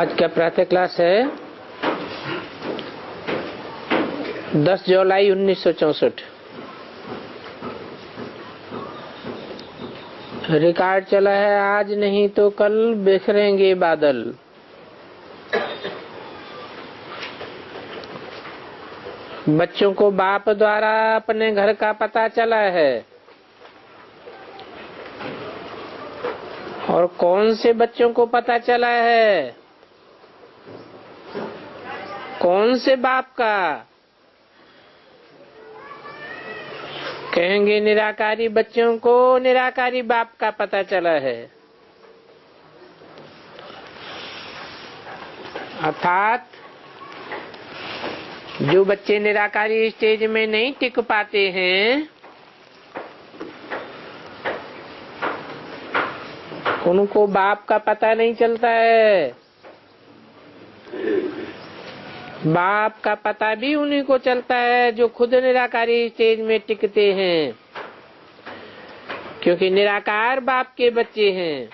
आज का प्रातः क्लास है 10 जुलाई 1964। रिकॉर्ड चला है आज नहीं तो कल बिखरेंगे बादल। बच्चों को बाप द्वारा अपने घर का पता चला है और कौन से बच्चों को पता चला है? कौन से बाप का? कहेंगे निराकारी बच्चों को निराकारी बाप का पता चला है। अर्थात जो बच्चे निराकारी स्टेज में नहीं टिक पाते हैं उनको बाप का पता नहीं चलता है। बाप का पता भी उन्हीं को चलता है जो खुद निराकारी स्टेज में टिकते हैं, क्योंकि निराकार बाप के बच्चे हैं।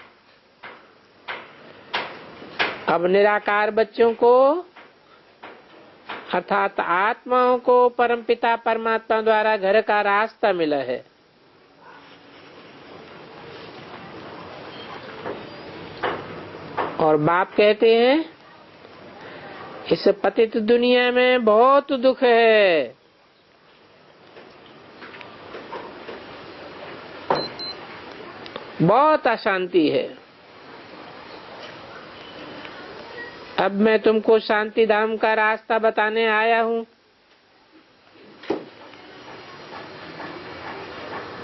अब निराकार बच्चों को अर्थात आत्माओं को परमपिता परमात्मा द्वारा घर का रास्ता मिला है। और बाप कहते हैं इस पतित दुनिया में बहुत दुख है। बहुत अशांति है। अब मैं तुमको शांति धाम का रास्ता बताने आया हूँ।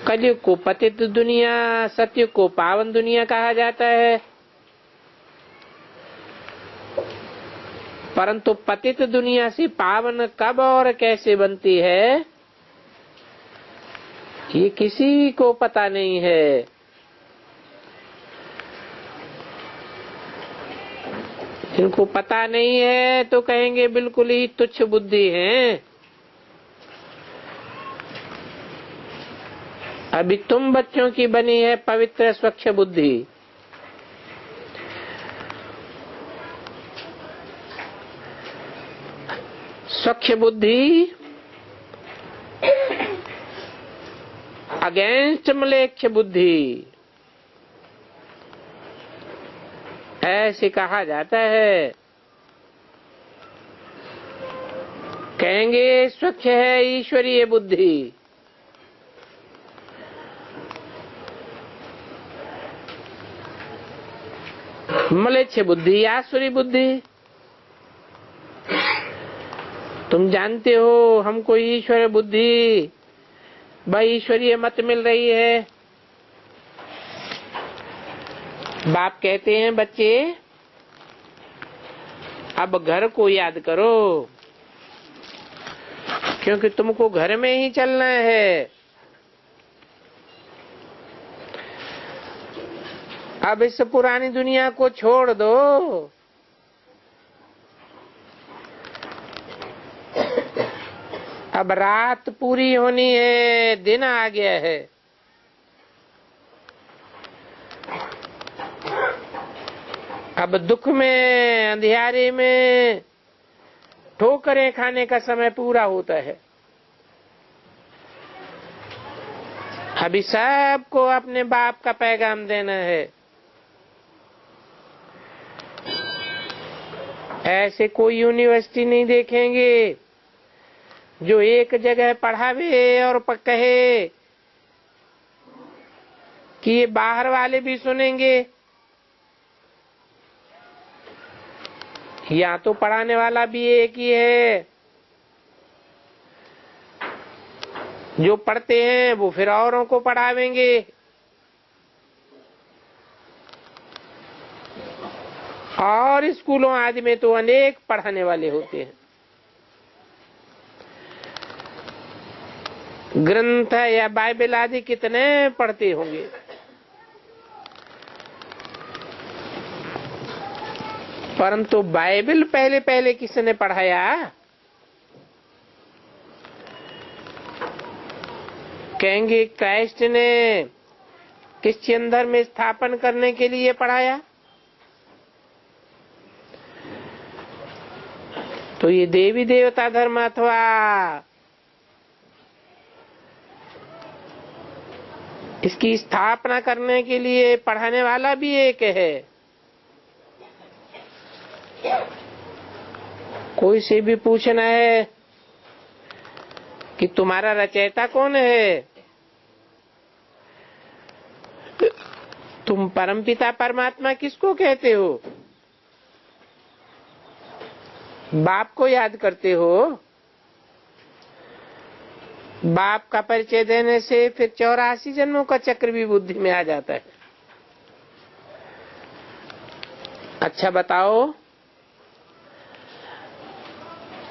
कलयुग को पतित दुनिया, सतयुग को पावन दुनिया कहा जाता है। परंतु पतित दुनिया से पावन कब और कैसे बनती है ये किसी को पता नहीं है। जिनको पता नहीं है तो कहेंगे बिल्कुल ही तुच्छ बुद्धि हैं। अभी तुम बच्चों की बनी है पवित्र स्वच्छ बुद्धि। स्वच्छ बुद्धि अगेंस्ट म्लेच्छ बुद्धि ऐसे कहा जाता है। कहेंगे स्वच्छ है ईश्वरीय बुद्धि। म्लेच्छ बुद्धि आसुरी बुद्धि। तुम जानते हो हमको ईश्वर बुद्धि भाई ईश्वरीय मत मिल रही है। बाप कहते हैं बच्चे अब घर को याद करो, क्योंकि तुमको घर में ही चलना है। अब इस पुरानी दुनिया को छोड़ दो। अब रात पूरी होनी है, दिन आ गया है। अब दुख में अंधियारे में ठोकरें खाने का समय पूरा होता है। अभी सबको अपने बाप का पैगाम देना है। ऐसे कोई यूनिवर्सिटी नहीं देखेंगे जो एक जगह पढ़ावे और कहे कि ये बाहर वाले भी सुनेंगे। या तो पढ़ाने वाला भी एक ही है, जो पढ़ते हैं वो फिर औरों को पढ़ावेंगे। और स्कूलों आदि में तो अनेक पढ़ाने वाले होते हैं। ग्रंथ या बाइबल आदि कितने पढ़ते होंगे। परंतु बाइबल पहले पहले किसने पढ़ाया? कहेंगे क्राइस्ट ने क्रिश्चियन धर्म स्थापन करने के लिए पढ़ाया। तो ये देवी देवता धर्म अथवा इसकी स्थापना करने के लिए पढ़ाने वाला भी एक है। कोई से भी पूछना है कि तुम्हारा रचयिता कौन है, तुम परमपिता परमात्मा किसको कहते हो? बाप को याद करते हो। बाप का परिचय देने से फिर 84 जन्मों का चक्र भी बुद्धि में आ जाता है। अच्छा बताओ,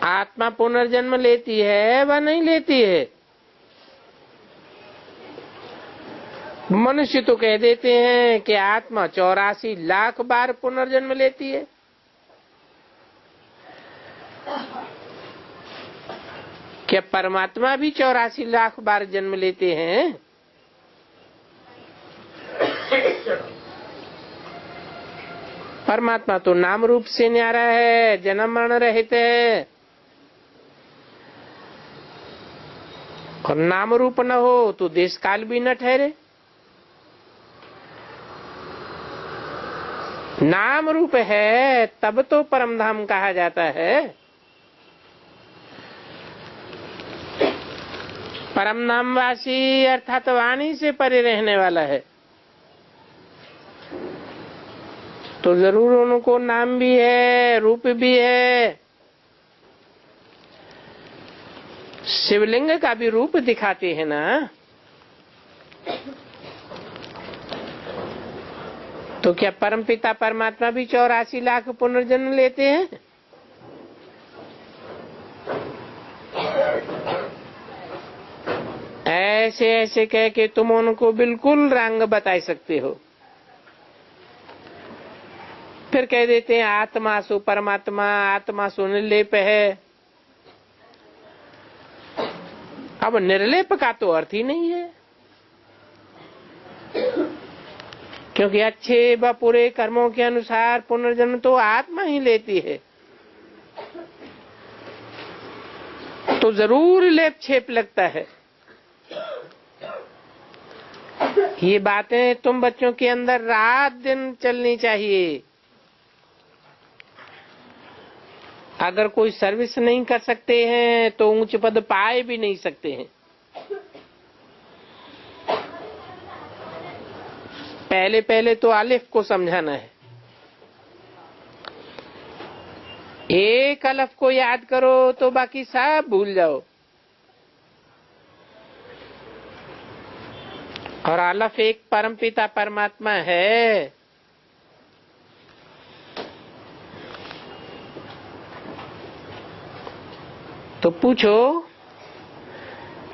आत्मा पुनर्जन्म लेती है व नहीं लेती है? मनुष्य तो कह देते हैं कि आत्मा 84 लाख बार पुनर्जन्म लेती है। क्या परमात्मा भी 84 लाख बार जन्म लेते हैं? परमात्मा तो नाम रूप से न्यारा है, जन्म मरण रहित है। और नाम रूप न हो तो देश काल भी न ठहरे। नाम रूप है तब तो परम धाम कहा जाता है। परम नामवासी अर्थात वाणी से परे रहने वाला है, तो जरूर उनको नाम भी है, रूप भी है। शिवलिंग का भी रूप दिखाते हैं ना, तो क्या परमपिता परमात्मा भी 84 लाख पुनर्जन्म लेते हैं? ऐसे ऐसे कह के तुम उनको बिल्कुल रंग बता सकते हो। फिर कह देते हैं आत्मा सो परमात्मा, आत्मा सो निर्लेप है। अब निर्लेप का तो अर्थ ही नहीं है, क्योंकि अच्छे व बुरे कर्मों के अनुसार पुनर्जन्म तो आत्मा ही लेती है। तो जरूर लेप छेप लगता है। ये बातें तुम बच्चों के अंदर रात दिन चलनी चाहिए। अगर कोई सर्विस नहीं कर सकते हैं तो ऊंच पद पाए भी नहीं सकते हैं। पहले पहले तो अलिफ को समझाना है। एक अलफ को याद करो तो बाकी सब भूल जाओ। और अलफ एक परमपिता परमात्मा है। तो पूछो,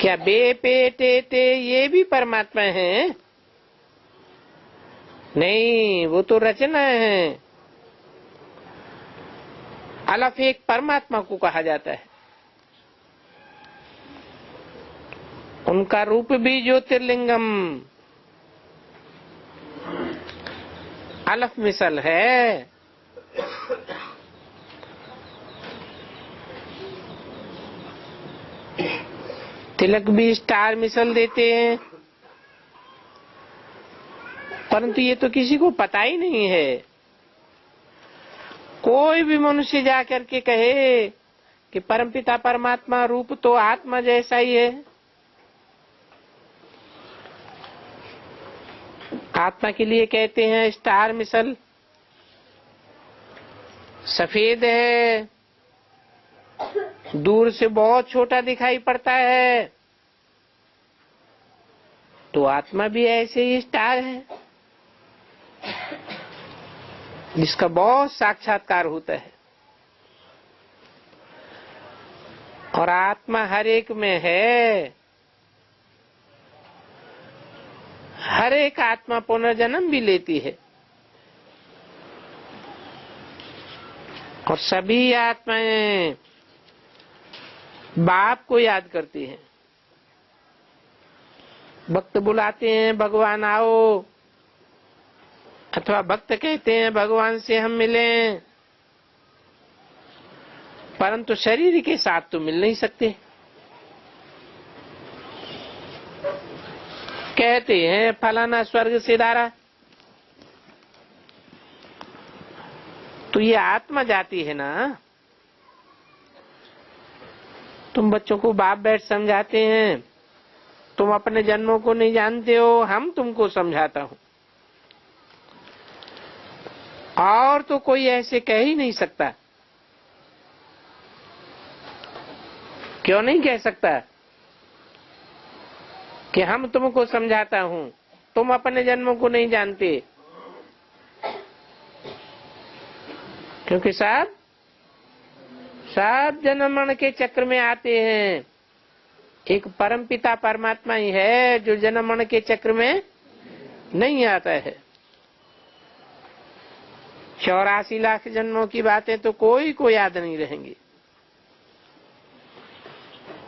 क्या बे पे टे टे ये भी परमात्मा है? नहीं, वो तो रचना है। अलफ एक परमात्मा को कहा जाता है। उनका रूप भी ज्योतिर्लिंगम अलफ मिसल है। तिलक भी स्टार मिसल देते हैं, परंतु ये तो किसी को पता ही नहीं है। कोई भी मनुष्य जाकर के कहे कि परमपिता परमात्मा रूप तो आत्मा जैसा ही है। आत्मा के लिए कहते हैं स्टार मिसल, सफेद है, दूर से बहुत छोटा दिखाई पड़ता है। तो आत्मा भी ऐसे ही स्टार है जिसका बहुत साक्षात्कार होता है। और आत्मा हर एक में है। हर एक आत्मा पुनर्जन्म भी लेती है। और सभी आत्माएं बाप को याद करती हैं। भक्त बुलाते हैं भगवान आओ, अथवा भक्त कहते हैं भगवान से हम मिलें, परंतु शरीर के साथ तो मिल नहीं सकते। कहते हैं फलाना स्वर्ग से धारा, तो ये आत्मा जाती है ना। तुम बच्चों को बाप बैठ समझाते हैं, तुम अपने जन्मों को नहीं जानते हो, हम तुमको समझाता हूं। और तो कोई ऐसे कह ही नहीं सकता। क्यों नहीं कह सकता कि हम तुमको समझाता हूं, तुम अपने जन्मों को नहीं जानते? क्योंकि सब जन्म मरण के चक्र में आते हैं। एक परम पिता परमात्मा ही है जो जन्म मरण के चक्र में नहीं आता है। 84 लाख जन्मों की बातें तो कोई को याद नहीं रहेंगी।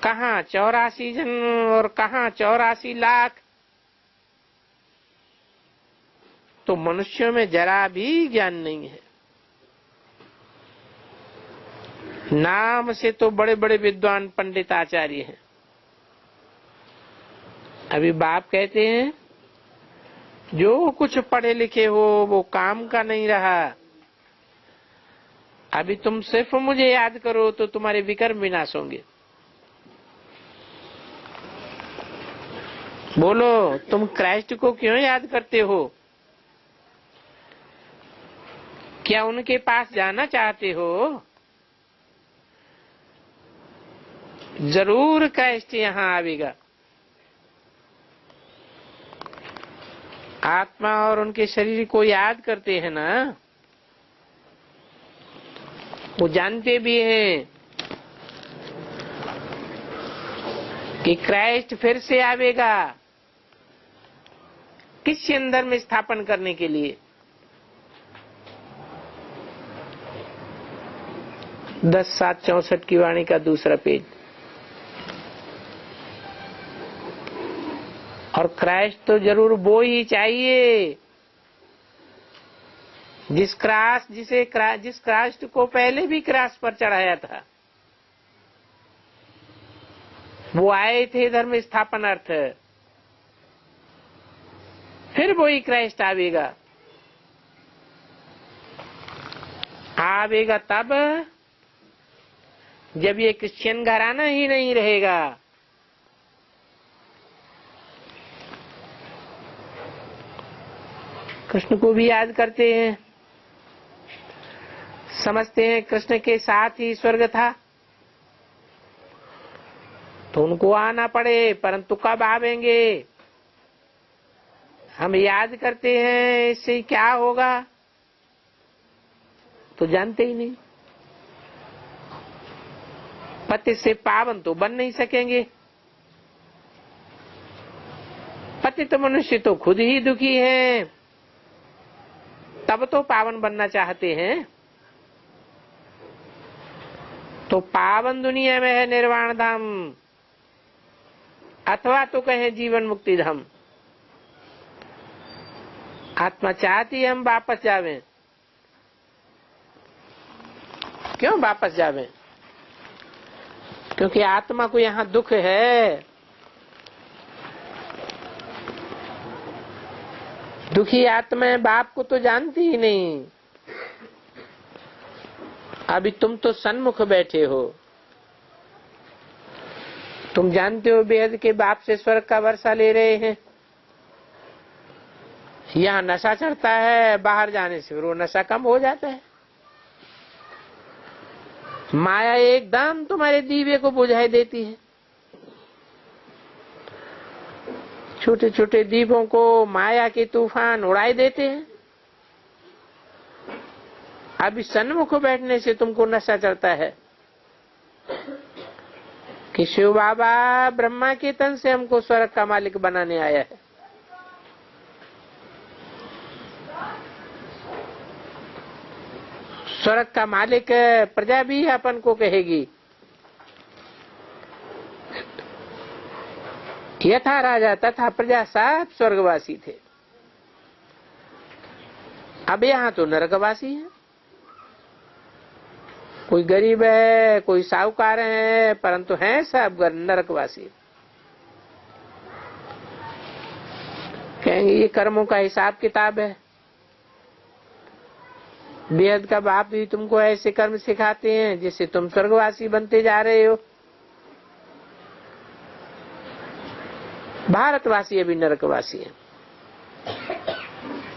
कहाँ 84 जन्म और कहाँ 84 लाख, तो मनुष्यों में जरा भी ज्ञान नहीं है। नाम से तो बड़े बड़े विद्वान पंडित आचार्य हैं। अभी बाप कहते हैं जो कुछ पढ़े लिखे हो वो काम का नहीं रहा। अभी तुम सिर्फ मुझे याद करो तो तुम्हारे विकर्म विनाश होंगे। बोलो, तुम क्राइस्ट को क्यों याद करते हो? क्या उनके पास जाना चाहते हो? जरूर क्राइस्ट यहाँ आवेगा। आत्मा और उनके शरीर को याद करते हैं ना, वो जानते भी हैं कि क्राइस्ट फिर से आवेगा। किस अंदर में स्थापन करने के लिए? 10/7/64 की वाणी का दूसरा पेज। और क्राइस्ट तो जरूर वो ही चाहिए जिस क्राइस्ट को पहले भी क्रॉस पर चढ़ाया था। वो आए थे धर्म स्थापनार्थ, फिर वही क्राइस्ट आवेगा। आवेगा तब जब ये क्रिश्चियन घराना ही नहीं रहेगा। कृष्ण को भी याद करते हैं, समझते हैं कृष्ण के साथ ही स्वर्ग था, तो उनको आना पड़े, परंतु कब आवेंगे? हम याद करते हैं इससे क्या होगा, तो जानते ही नहीं। पति से पावन तो बन नहीं सकेंगे। पति तो मनुष्य तो खुद ही दुखी है, तब तो पावन बनना चाहते हैं। तो पावन दुनिया में है निर्वाण धाम, अथवा तो कहें जीवन मुक्ति धाम। आत्मा चाहती है हम वापस जावें। क्यों वापस जावें? क्योंकि आत्मा को यहाँ दुख है। दुखी आत्मा बाप को तो जानती ही नहीं। अभी तुम तो सन्मुख बैठे हो, तुम जानते हो बेहद के बाप से स्वर्ग का वर्षा ले रहे हैं। यहाँ नशा चढ़ता है, बाहर जाने से वो नशा कम हो जाता है। माया एकदम तुम्हारे दीवे को बुझाई देती है। छोटे छोटे दीपों को माया के तूफान उड़ाई देते हैं। अभी सन्मुख बैठने से तुमको नशा चढ़ता है कि शिव बाबा ब्रह्मा के तन से हमको स्वर्ग का मालिक बनाने आया है। स्वर्ग का मालिक प्रजा भी अपन को कहेगी। यथा राजा तथा प्रजा सब स्वर्गवासी थे, अब यहाँ तो नरकवासी है। कोई गरीब है, कोई साहूकार है, परंतु हैं सब नरकवासी। कहेंगे ये कर्मों का हिसाब किताब है। बेहद का बाप भी तुमको ऐसे कर्म सिखाते हैं जिससे तुम स्वर्गवासी बनते जा रहे हो। भारतवासी अभी नरकवासी है,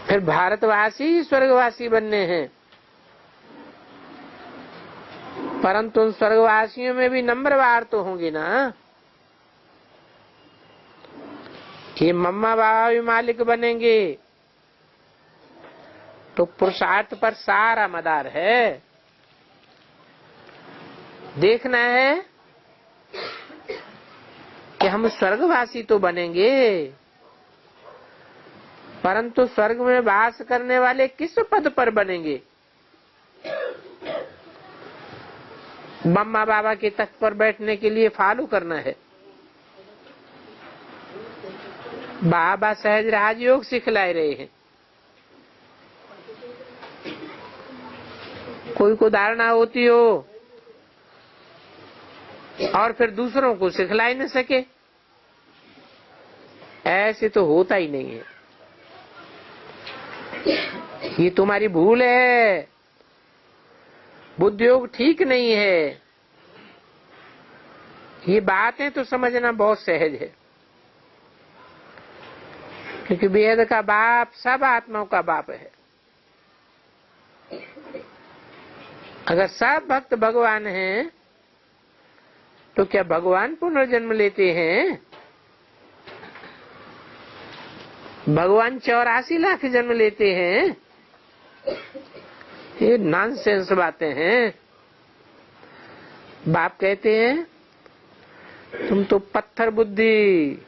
फिर भारतवासी स्वर्गवासी बनने हैं। परंतु उन स्वर्गवासियों में भी नंबरवार तो होंगे ना। ये मम्मा बाबा भी मालिक बनेंगे तो पुरुषार्थ पर सारा मदार है। देखना है कि हम स्वर्गवासी तो बनेंगे, परंतु स्वर्ग में वास करने वाले किस पद पर बनेंगे। मम्मा बाबा के तख्त पर बैठने के लिए फॉलो करना है। बाबा सहज राजयोग सिखला रहे हैं। कोई को धारणा होती हो और फिर दूसरों को सिखला ही न सके, ऐसे तो होता ही नहीं है। ये तुम्हारी भूल है, बुद्धियोग ठीक नहीं है। ये बातें तो समझना बहुत सहज है, क्योंकि वेद का बाप सब आत्माओं का बाप है। अगर सब भक्त भगवान हैं तो क्या भगवान पुनर्जन्म लेते हैं? भगवान 84 लाख जन्म लेते हैं? ये नॉनसेंस बातें हैं। बाप कहते हैं तुम तो पत्थर बुद्धि,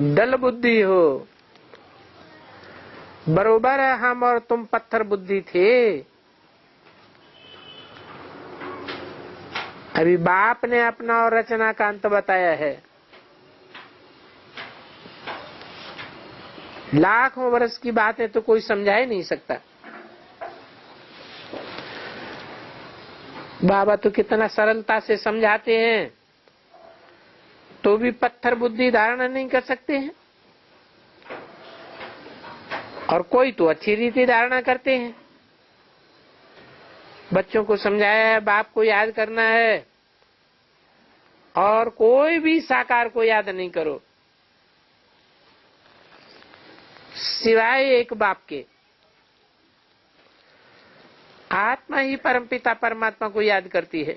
डल बुद्धि हो। बरोबर है, हम और तुम पत्थर बुद्धि थे। अभी बाप ने अपना और रचना का अंत बताया है। लाखों वर्ष की बातें तो कोई समझा ही नहीं सकता। बाबा तो कितना सरलता से समझाते हैं, तो भी पत्थर बुद्धि धारणा नहीं कर सकते हैं। और कोई तो अच्छी रीति धारणा करते हैं। बच्चों को समझाया है बाप को याद करना है, और कोई भी साकार को याद नहीं करो सिवाय एक बाप के। आत्मा ही परमपिता परमात्मा को याद करती है।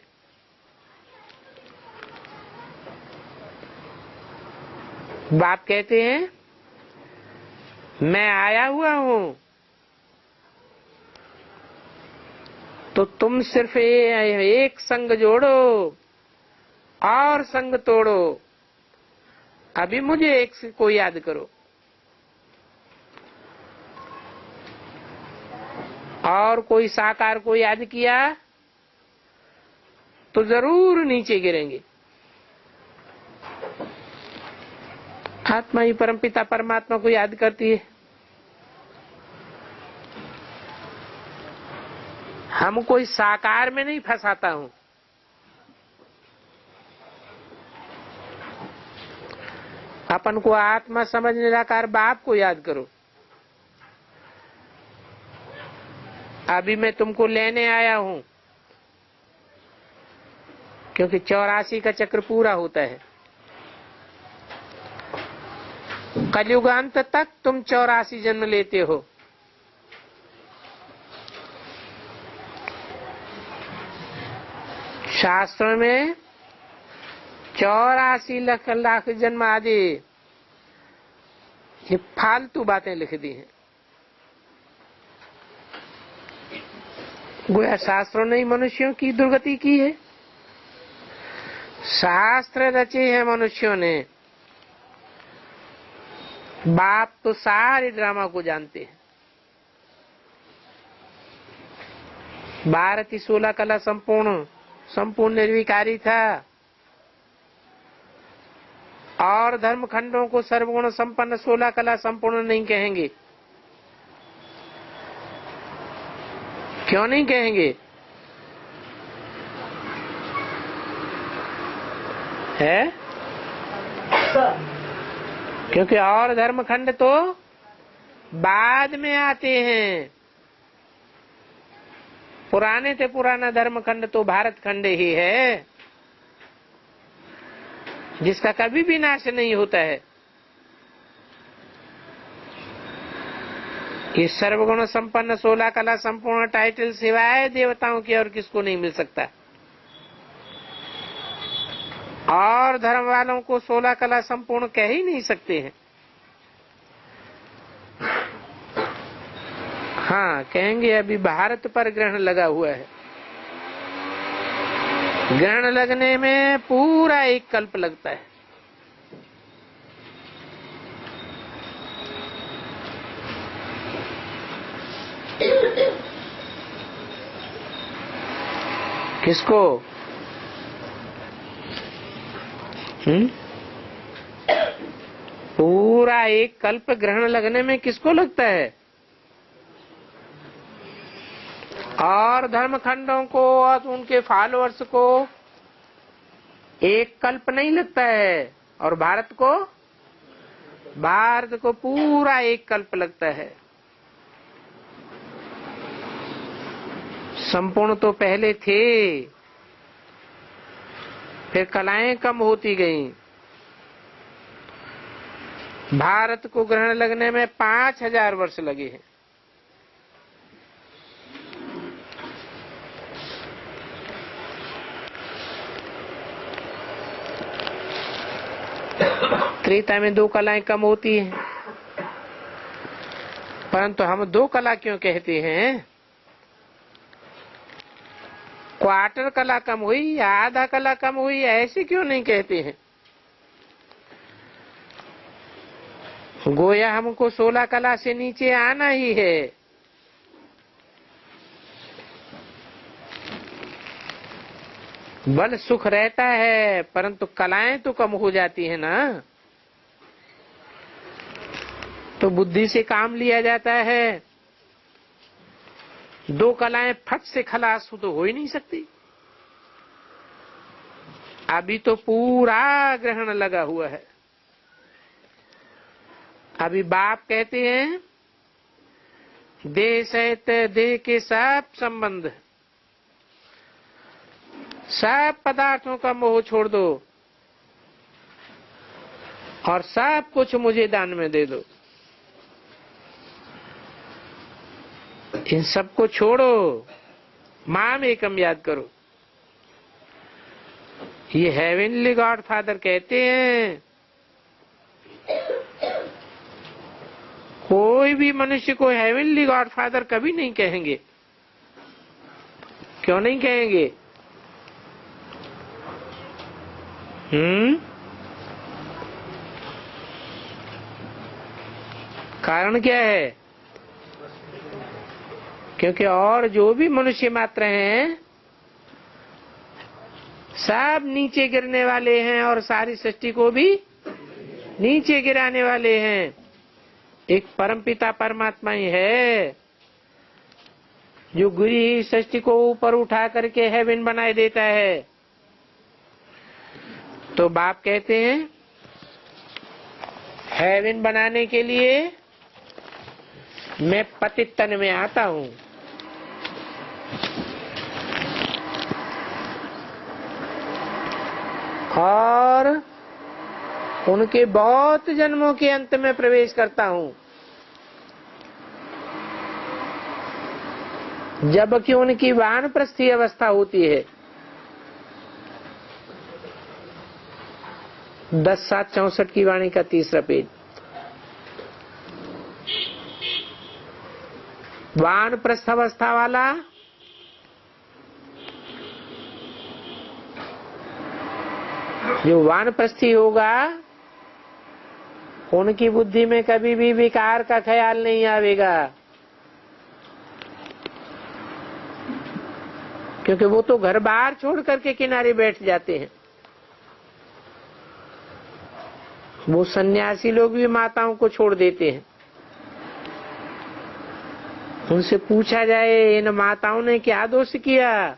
बाप कहते हैं मैं आया हुआ हूं, तो तुम सिर्फ एक संग जोड़ो और संग तोड़ो। अभी मुझे एक को याद करो और कोई साकार को याद किया तो जरूर नीचे गिरेंगे। आत्मा ही परमपिता परमात्मा को याद करती है। हम कोई साकार में नहीं फंसाता हूं। अपन को आत्मा समझ निराकार बाप को याद करो। अभी मैं तुमको लेने आया हूं, क्योंकि 84 का चक्र पूरा होता है। कलयुगांत तक तुम 84 जन्म लेते हो। शास्त्र में 84 लाख जन्म आदि ये फालतू बातें लिख दी हैं। गोया शास्त्रों ने मनुष्यों की दुर्गति की है। शास्त्र रचे हैं मनुष्यों ने। बाप तो सारे ड्रामा को जानते हैं। 12 16 कला संपूर्ण निर्विकारी था, और धर्म खंडों को सर्वगुण संपन्न 16 कला संपूर्ण नहीं कहेंगे। क्यों नहीं कहेंगे? है, क्योंकि और धर्मखंड तो बाद में आते हैं। पुराने से पुराना धर्मखंड तो भारत खंड ही है, जिसका कभी भी नाश नहीं होता है। ये सर्वगुण संपन्न 16 कला संपूर्ण टाइटल सिवाय देवताओं के और किसको नहीं मिल सकता। और धर्म वालों को 16 कला संपूर्ण कह ही नहीं सकते हैं। हाँ, कहेंगे अभी भारत पर ग्रहण लगा हुआ है। ग्रहण लगने में पूरा एक कल्प लगता है। किसको? पूरा एक कल्प ग्रहण लगने में किसको लगता है? और धर्मखंडों को और उनके फॉलोअर्स को एक कल्प नहीं लगता है, और भारत को पूरा एक कल्प लगता है। संपूर्ण तो पहले थे, फिर कलाएं कम होती गईं। भारत को ग्रहण लगने में 5000 वर्ष लगे हैं। त्रेता में 2 कलाएं कम होती हैं, परंतु हम 2 कला क्यों कहते हैं? क्वार्टर कला कम हुई या आधा कला कम हुई, ऐसे क्यों नहीं कहते हैं? गोया हमको 16 कला से नीचे आना ही है। बल सुख रहता है, परंतु कलाएं तो कम हो जाती है ना। तो बुद्धि से काम लिया जाता है। 2 कलाएं फट से खलास तो हो ही नहीं सकती। अभी तो पूरा ग्रहण लगा हुआ है। अभी बाप कहते हैं देह सहित देह के सब संबंध, सब पदार्थों का मोह छोड़ दो और सब कुछ मुझे दान में दे दो। इन सबको छोड़ो, माम एकम याद करो। ये हेवनली गॉड फादर कहते हैं। कोई भी मनुष्य को हेवनली गॉड फादर कभी नहीं कहेंगे। क्यों नहीं कहेंगे? कारण क्या है? क्योंकि और जो भी मनुष्य मात्र हैं सब नीचे गिरने वाले हैं और सारी सृष्टि को भी नीचे गिराने वाले हैं। एक परमपिता परमात्मा ही है जो गिरी सृष्टि को ऊपर उठा करके हेवन बनाए देता है। तो बाप कहते हैं हेवन बनाने के लिए मैं पतित तन में आता हूं। और उनके बहुत जन्मों के अंत में प्रवेश करता हूं, जबकि उनकी वानप्रस्थी अवस्था होती है। 10/7/64 की वाणी का 3रा पेज। वानप्रस्थ अवस्था वाला जो वानप्रस्थी होगा उनकी बुद्धि में कभी भी विकार का ख्याल नहीं आवेगा, क्योंकि वो तो घर बार छोड़ करके किनारे बैठ जाते हैं। वो सन्यासी लोग भी माताओं को छोड़ देते हैं। उनसे पूछा जाए इन माताओं ने क्या दोष किया?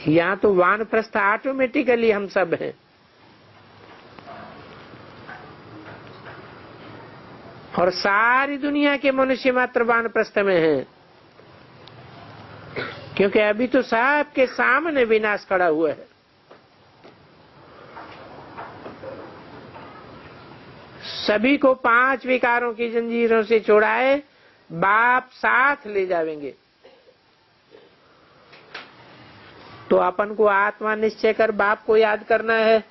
यहाँ तो वानप्रस्थ ऑटोमेटिकली हम सब हैं। और सारी दुनिया के मनुष्य मात्र वानप्रस्थ में हैं, क्योंकि अभी तो सबके सामने विनाश खड़ा हुआ है। सभी को 5 विकारों की जंजीरों से छुड़ाए बाप साथ ले जाएंगे। तो अपन को आत्मा निश्चय कर बाप को याद करना है।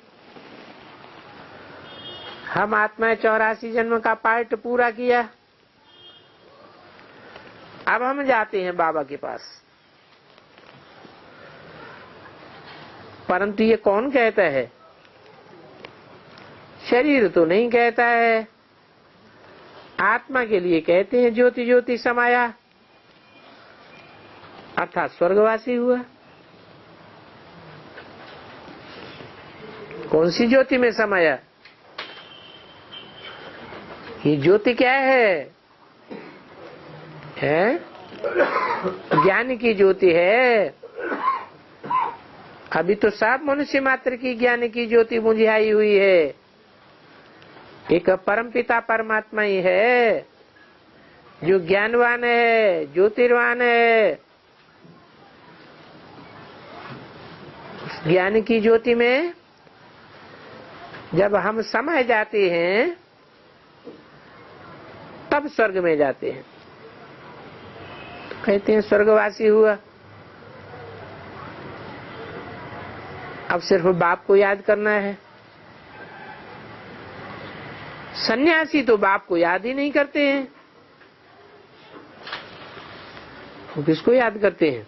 हम आत्मा 84 जन्म का पार्ट पूरा किया, अब हम जाते हैं बाबा के पास। परंतु ये कौन कहता है? शरीर तो नहीं कहता है, आत्मा के लिए कहते हैं ज्योति ज्योति समाया, अर्थात स्वर्गवासी हुआ। कौन सी ज्योति में समाया? ये ज्योति क्या है? ज्ञान की ज्योति है। अभी तो सब मनुष्य मात्र की ज्ञान की ज्योति बुझाई हुई है। एक परमपिता परमात्मा ही है जो ज्ञानवान है, ज्योतिर्वान है। ज्ञान की ज्योति में जब हम समा जाते हैं तब स्वर्ग में जाते हैं। तो कहते हैं स्वर्गवासी हुआ। अब सिर्फ बाप को याद करना है। सन्यासी तो बाप को याद ही नहीं करते हैं। वो किसको याद करते हैं?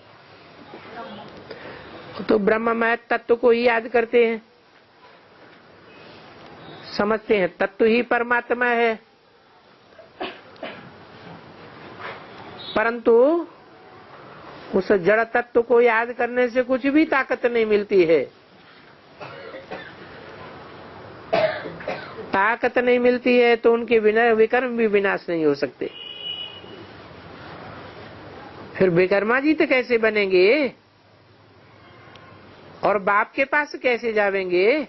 तो ब्रह्ममय तत्व को ही याद करते हैं। समझते हैं तत्व ही परमात्मा है। परंतु उस जड़ तत्व को याद करने से कुछ भी ताकत नहीं मिलती है। ताकत नहीं मिलती है तो उनके विकर्म भी विनाश नहीं हो सकते। फिर विकर्मा जी तो कैसे बनेंगे और बाप के पास कैसे जावेंगे?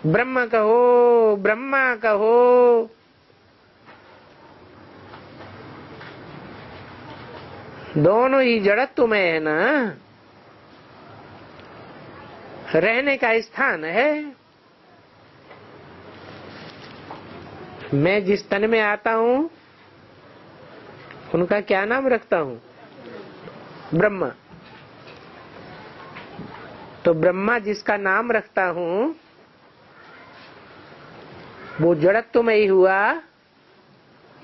ब्रह्म कहो, ब्रह्मा कहो, दोनों ही जड़त्व में है ना। रहने का स्थान है। मैं जिस तन में आता हूँ उनका क्या नाम रखता हूँ? ब्रह्मा। तो ब्रह्मा जिसका नाम रखता हूँ वो जड़त्व में ही हुआ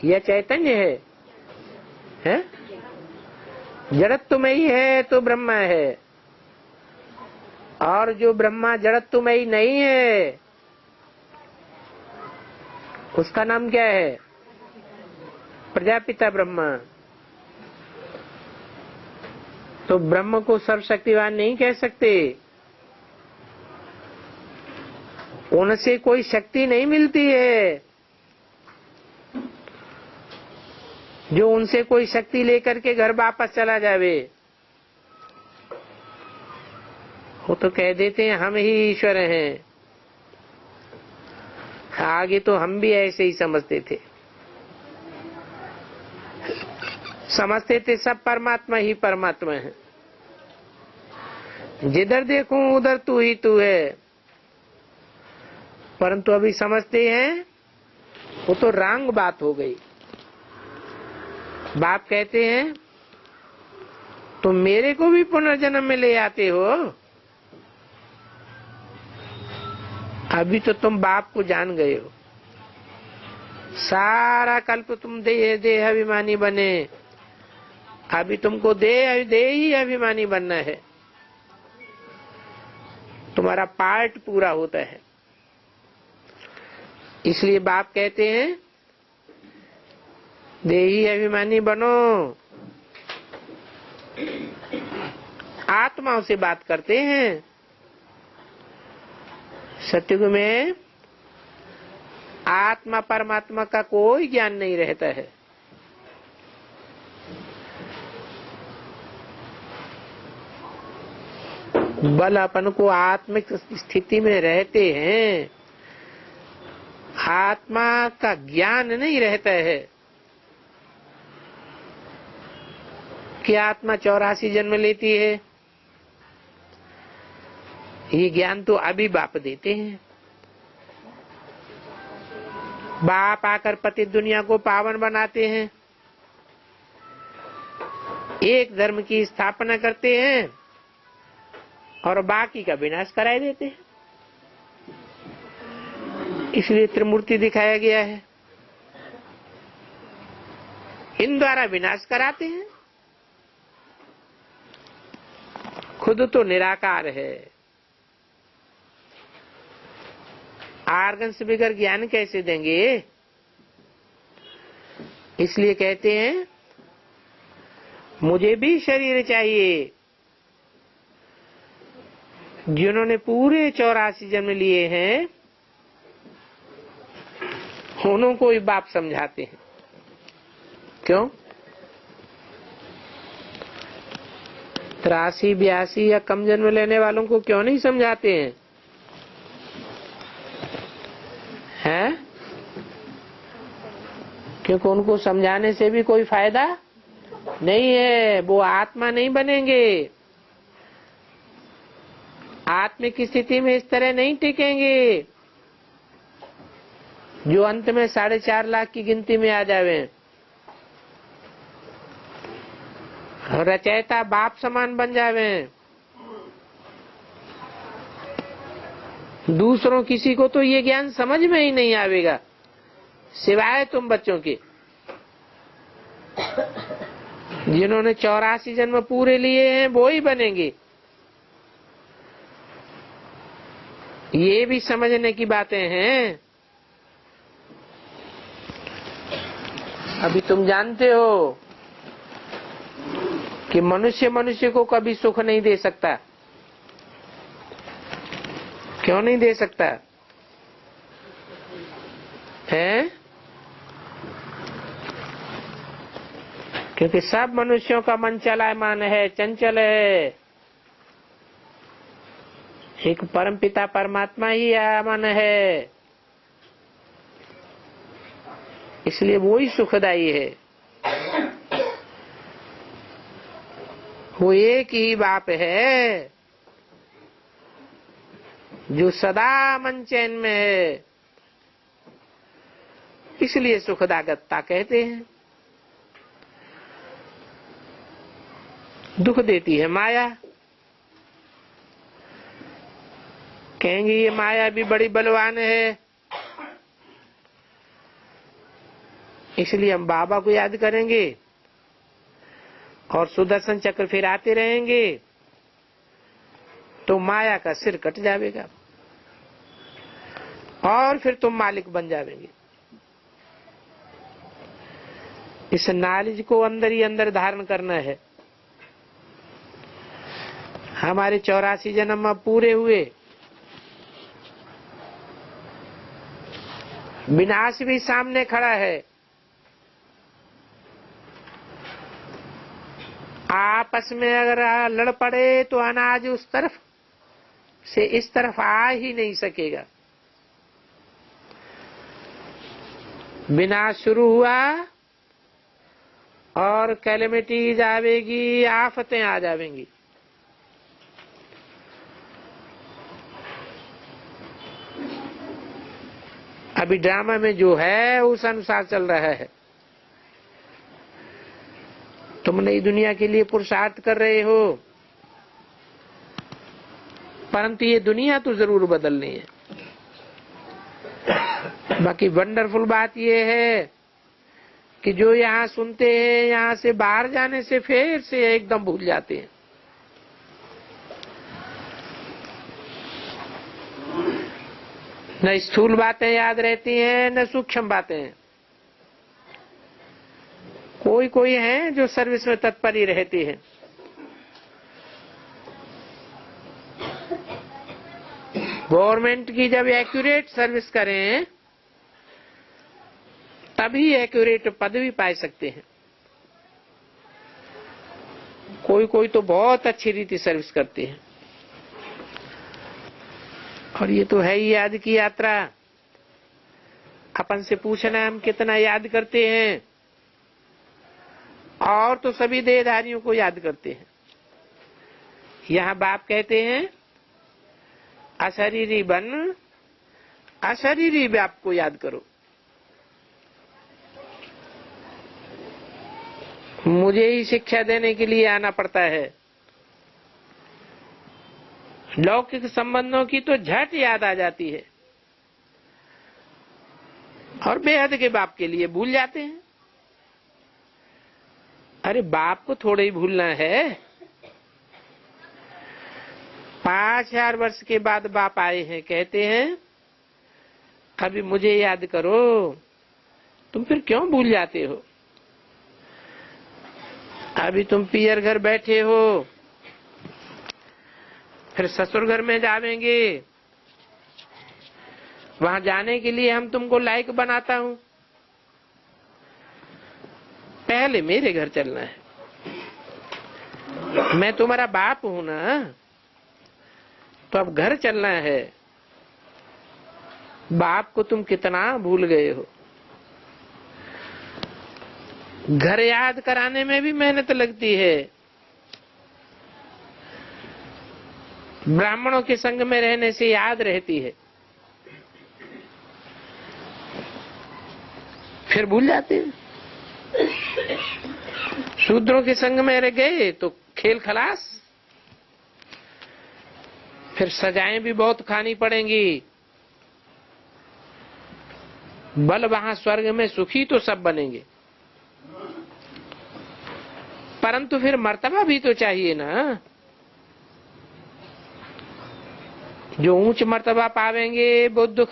यह चैतन्य है? जड़त्व में ही है तो ब्रह्मा है। और जो ब्रह्मा जड़त्व में ही नहीं है उसका नाम क्या है? प्रजापिता ब्रह्मा। तो ब्रह्म को सर्वशक्तिवान नहीं कह सकते। उनसे कोई शक्ति नहीं मिलती है जो उनसे कोई शक्ति लेकर के घर वापस चला जावे। वो तो कह देते हैं हम ही ईश्वर हैं। आगे तो हम भी ऐसे ही समझते थे। समझते थे सब परमात्मा ही परमात्मा है। जिधर देखूं उधर तू ही तू है। परंतु अभी समझते हैं वो तो रंग बात हो गई। बाप कहते हैं तुम मेरे को भी पुनर्जन्म में ले आते हो। अभी तो तुम बाप को जान गए हो। सारा कल्प तुम देह अभिमानी बने। अभी तुमको देह ही अभिमानी बनना है। तुम्हारा पार्ट पूरा होता है। इसलिए बाप कहते हैं देही अभिमानी बनो। आत्माओं से बात करते हैं। सत्युग में आत्मा परमात्मा का कोई ज्ञान नहीं रहता है। बल अपन को आत्मिक स्थिति में रहते हैं, आत्मा का ज्ञान नहीं रहता है कि आत्मा 84 जन्म लेती है। ये ज्ञान तो अभी बाप देते हैं। बाप आकर पति दुनिया को पावन बनाते हैं, एक धर्म की स्थापना करते हैं और बाकी का विनाश कराए देते हैं। इसलिए त्रिमूर्ति दिखाया गया है। इन द्वारा विनाश कराते हैं, खुद तो निराकार है। आर्गन से बगैर ज्ञान कैसे देंगे? इसलिए कहते हैं मुझे भी शरीर चाहिए। जिन्होंने पूरे 84 जन्म लिए हैं उन्हों को ही बाप समझाते हैं। क्यों? 83, 82 या कम जन्म लेने वालों को क्यों नहीं समझाते हैं? हैं? क्योंकि उनको समझाने से भी कोई फायदा नहीं है। वो आत्मा नहीं बनेंगे, आत्मिक स्थिति में इस तरह नहीं टिकेंगे जो अंत में 4.5 लाख की गिनती में आ जावे। रचयिता बाप समान बन जावे। दूसरों किसी को तो ये ज्ञान समझ में ही नहीं आवेगा सिवाय तुम बच्चों के, जिन्होंने 84 जन्म पूरे लिए हैं वो ही बनेंगे। ये भी समझने की बातें हैं। अभी तुम जानते हो कि मनुष्य मनुष्य को कभी सुख नहीं दे सकता। क्यों नहीं दे सकता है? क्योंकि सब मनुष्यों का मन चलायमान है, चंचल है। एक परमपिता परमात्मा ही अमन है, इसलिए वो ही सुखदायी है। वो एक ही बाप है जो सदा मन चैन में है, इसलिए सुखदागतता कहते हैं। दुख देती है माया। कहेंगे ये माया भी बड़ी बलवान है, इसलिए हम बाबा को याद करेंगे और सुदर्शन चक्र फिराते रहेंगे तो माया का सिर कट जाएगा और फिर तुम मालिक बन जाएंगे। इस नॉलेज को अंदर ही अंदर धारण करना है। हमारे 84 जन्म अब पूरे हुए, विनाश भी सामने खड़ा है। आपस में अगर लड़ पड़े तो अनाज उस तरफ से इस तरफ आ ही नहीं सकेगा। विनाश शुरू हुआ और कैलेमिटीज आवेगी, आफतें आ जाएंगी। अभी ड्रामा में जो है उस अनुसार चल रहा है। तुम नई दुनिया के लिए पुरुषार्थ कर रहे हो, परंतु ये दुनिया तो जरूर बदलनी है। बाकी वंडरफुल बात ये है कि जो यहाँ सुनते हैं, यहाँ से बाहर जाने से फिर से एकदम भूल जाते हैं। न स्थूल बातें याद रहती हैं, न सूक्ष्म बातें। कोई कोई हैं जो सर्विस में तत्पर ही रहती हैं। गवर्नमेंट की जब एक्यूरेट सर्विस करें तभी एक्यूरेट पदवी पा सकते हैं। कोई कोई तो बहुत अच्छी रीति सर्विस करते हैं। और ये तो है ही याद की यात्रा। अपन से पूछना हम कितना याद करते हैं, और तो सभी देहधारियों को याद करते हैं। यहाँ बाप कहते हैं अशरीरी बन, अशरीरी बाप को याद करो। मुझे ही शिक्षा देने के लिए आना पड़ता है। लौकिक संबंधों की तो झट याद आ जाती है, और बेहद के बाप के लिए भूल जाते हैं। अरे बाप को थोड़ा ही भूलना है। 5000 वर्ष के बाद बाप आए हैं, कहते हैं अभी मुझे याद करो। तुम फिर क्यों भूल जाते हो? अभी तुम पियर घर बैठे हो, फिर ससुर घर में जावेंगे। वहां जाने के लिए हम तुमको लायक बनाता हूं। पहले मेरे घर चलना है। मैं तुम्हारा बाप हूं ना, तो अब घर चलना है। बाप को तुम कितना भूल गए हो। घर याद कराने में भी मेहनत लगती है। ब्राह्मणों के संग में रहने से याद रहती है, फिर भूल जाते हैं। शूद्रों के संग में रह गए तो खेल खलास, फिर सजाएं भी बहुत खानी पड़ेंगी। बल वहां स्वर्ग में सुखी तो सब बनेंगे, परंतु फिर मर्तबा भी तो चाहिए ना। जो ऊंच मर्तबा पावेंगे वो दुख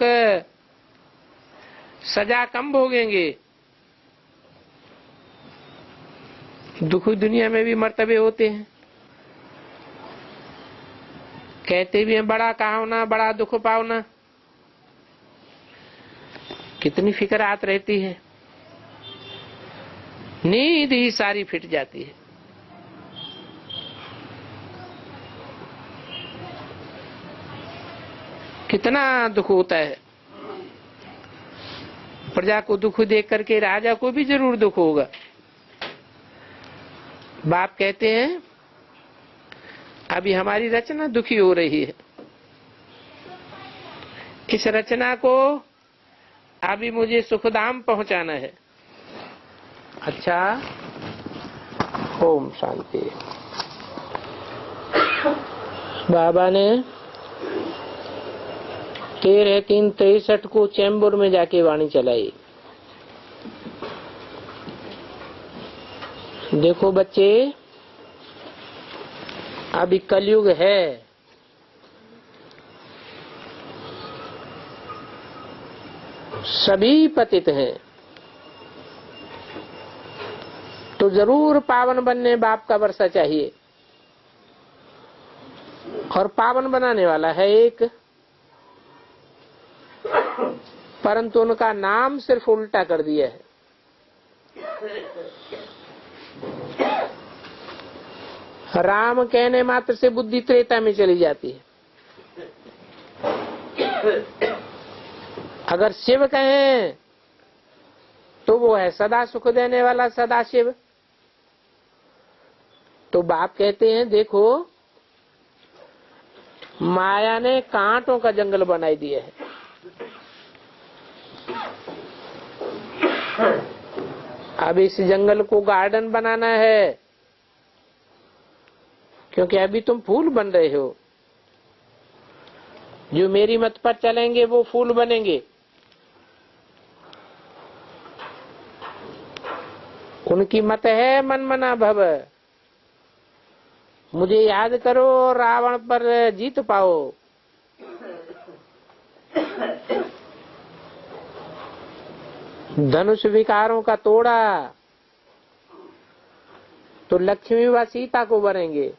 सजा कम भोगेंगे। दुखी दुनिया में भी मर्तबे होते हैं। कहते भी हैं बड़ा कहावना बड़ा दुख पावना। कितनी फिक्रात रहती है, नींद ही सारी फिट जाती है। कितना दुख होता है। प्रजा को दुख देख करके राजा को भी जरूर दुख होगा। बाप कहते हैं अभी हमारी रचना दुखी हो रही है। इस रचना को अभी मुझे सुखधाम पहुंचाना है। अच्छा, ओम शांति। बाबा ने 13/3/63 को चैम्बर में जाके वाणी चलाई। देखो बच्चे, अभी कलयुग है। सभी पतित हैं, तो जरूर पावन बनने बाप का वर्षा चाहिए। और पावन बनाने वाला है एक, परंतु उनका नाम सिर्फ उल्टा कर दिया है। राम कहने मात्र से बुद्धि त्रेता में चली जाती है। अगर शिव कहें तो वो है सदा सुख देने वाला सदा शिव। तो बाप कहते हैं देखो, माया ने कांटों का जंगल बनाई दिया है। अब इस जंगल को गार्डन बनाना है, क्योंकि अभी तुम फूल बन रहे हो। जो मेरी मत पर चलेंगे वो फूल बनेंगे। उनकी मत है मन मना भव। मुझे याद करो, रावण पर जीत पाओ। धनुष विकारों का तोड़ा तो लक्ष्मी व सीता को बनेंगे।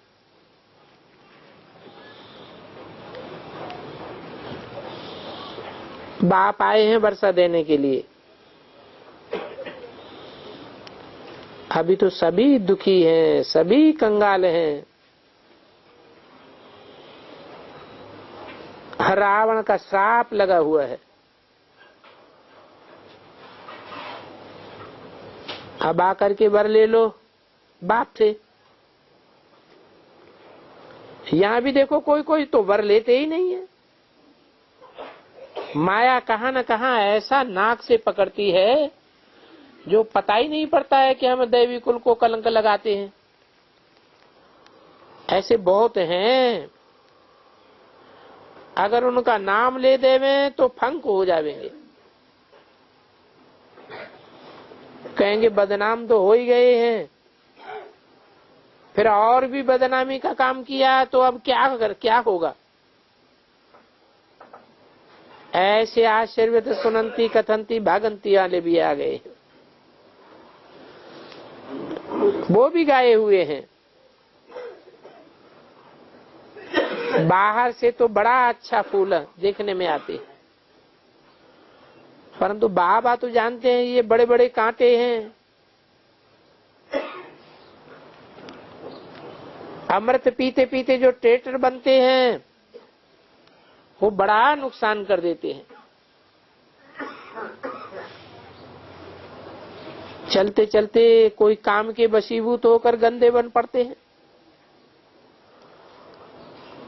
बाप आए हैं वर्षा देने के लिए। अभी तो सभी दुखी हैं, सभी कंगाल हैं। रावण का श्राप लगा हुआ है। अब आकर के वर ले लो बाप से। यहां भी देखो कोई कोई तो वर लेते ही नहीं है। माया कहां न कहां ऐसा नाक से पकड़ती है जो पता ही नहीं पड़ता है कि हम दैवी कुल को कलंक लगाते हैं। ऐसे बहुत हैं, अगर उनका नाम ले देवे तो फंक हो जाएंगे, कहेंगे बदनाम तो हो ही गए हैं, फिर और भी बदनामी का काम किया तो अब क्या होगा। ऐसे आश्चर्य सुनंती कथंती भागंती वाले भी आ गए, वो भी गाए हुए हैं। बाहर से तो बड़ा अच्छा फूल देखने में आते हैं, परंतु बाबा तो जानते हैं ये बड़े बड़े कांटे हैं। अमृत पीते पीते जो टेटर बनते हैं वो बड़ा नुकसान कर देते हैं। चलते चलते कोई काम के वशीभूत होकर गंदे बन पड़ते हैं,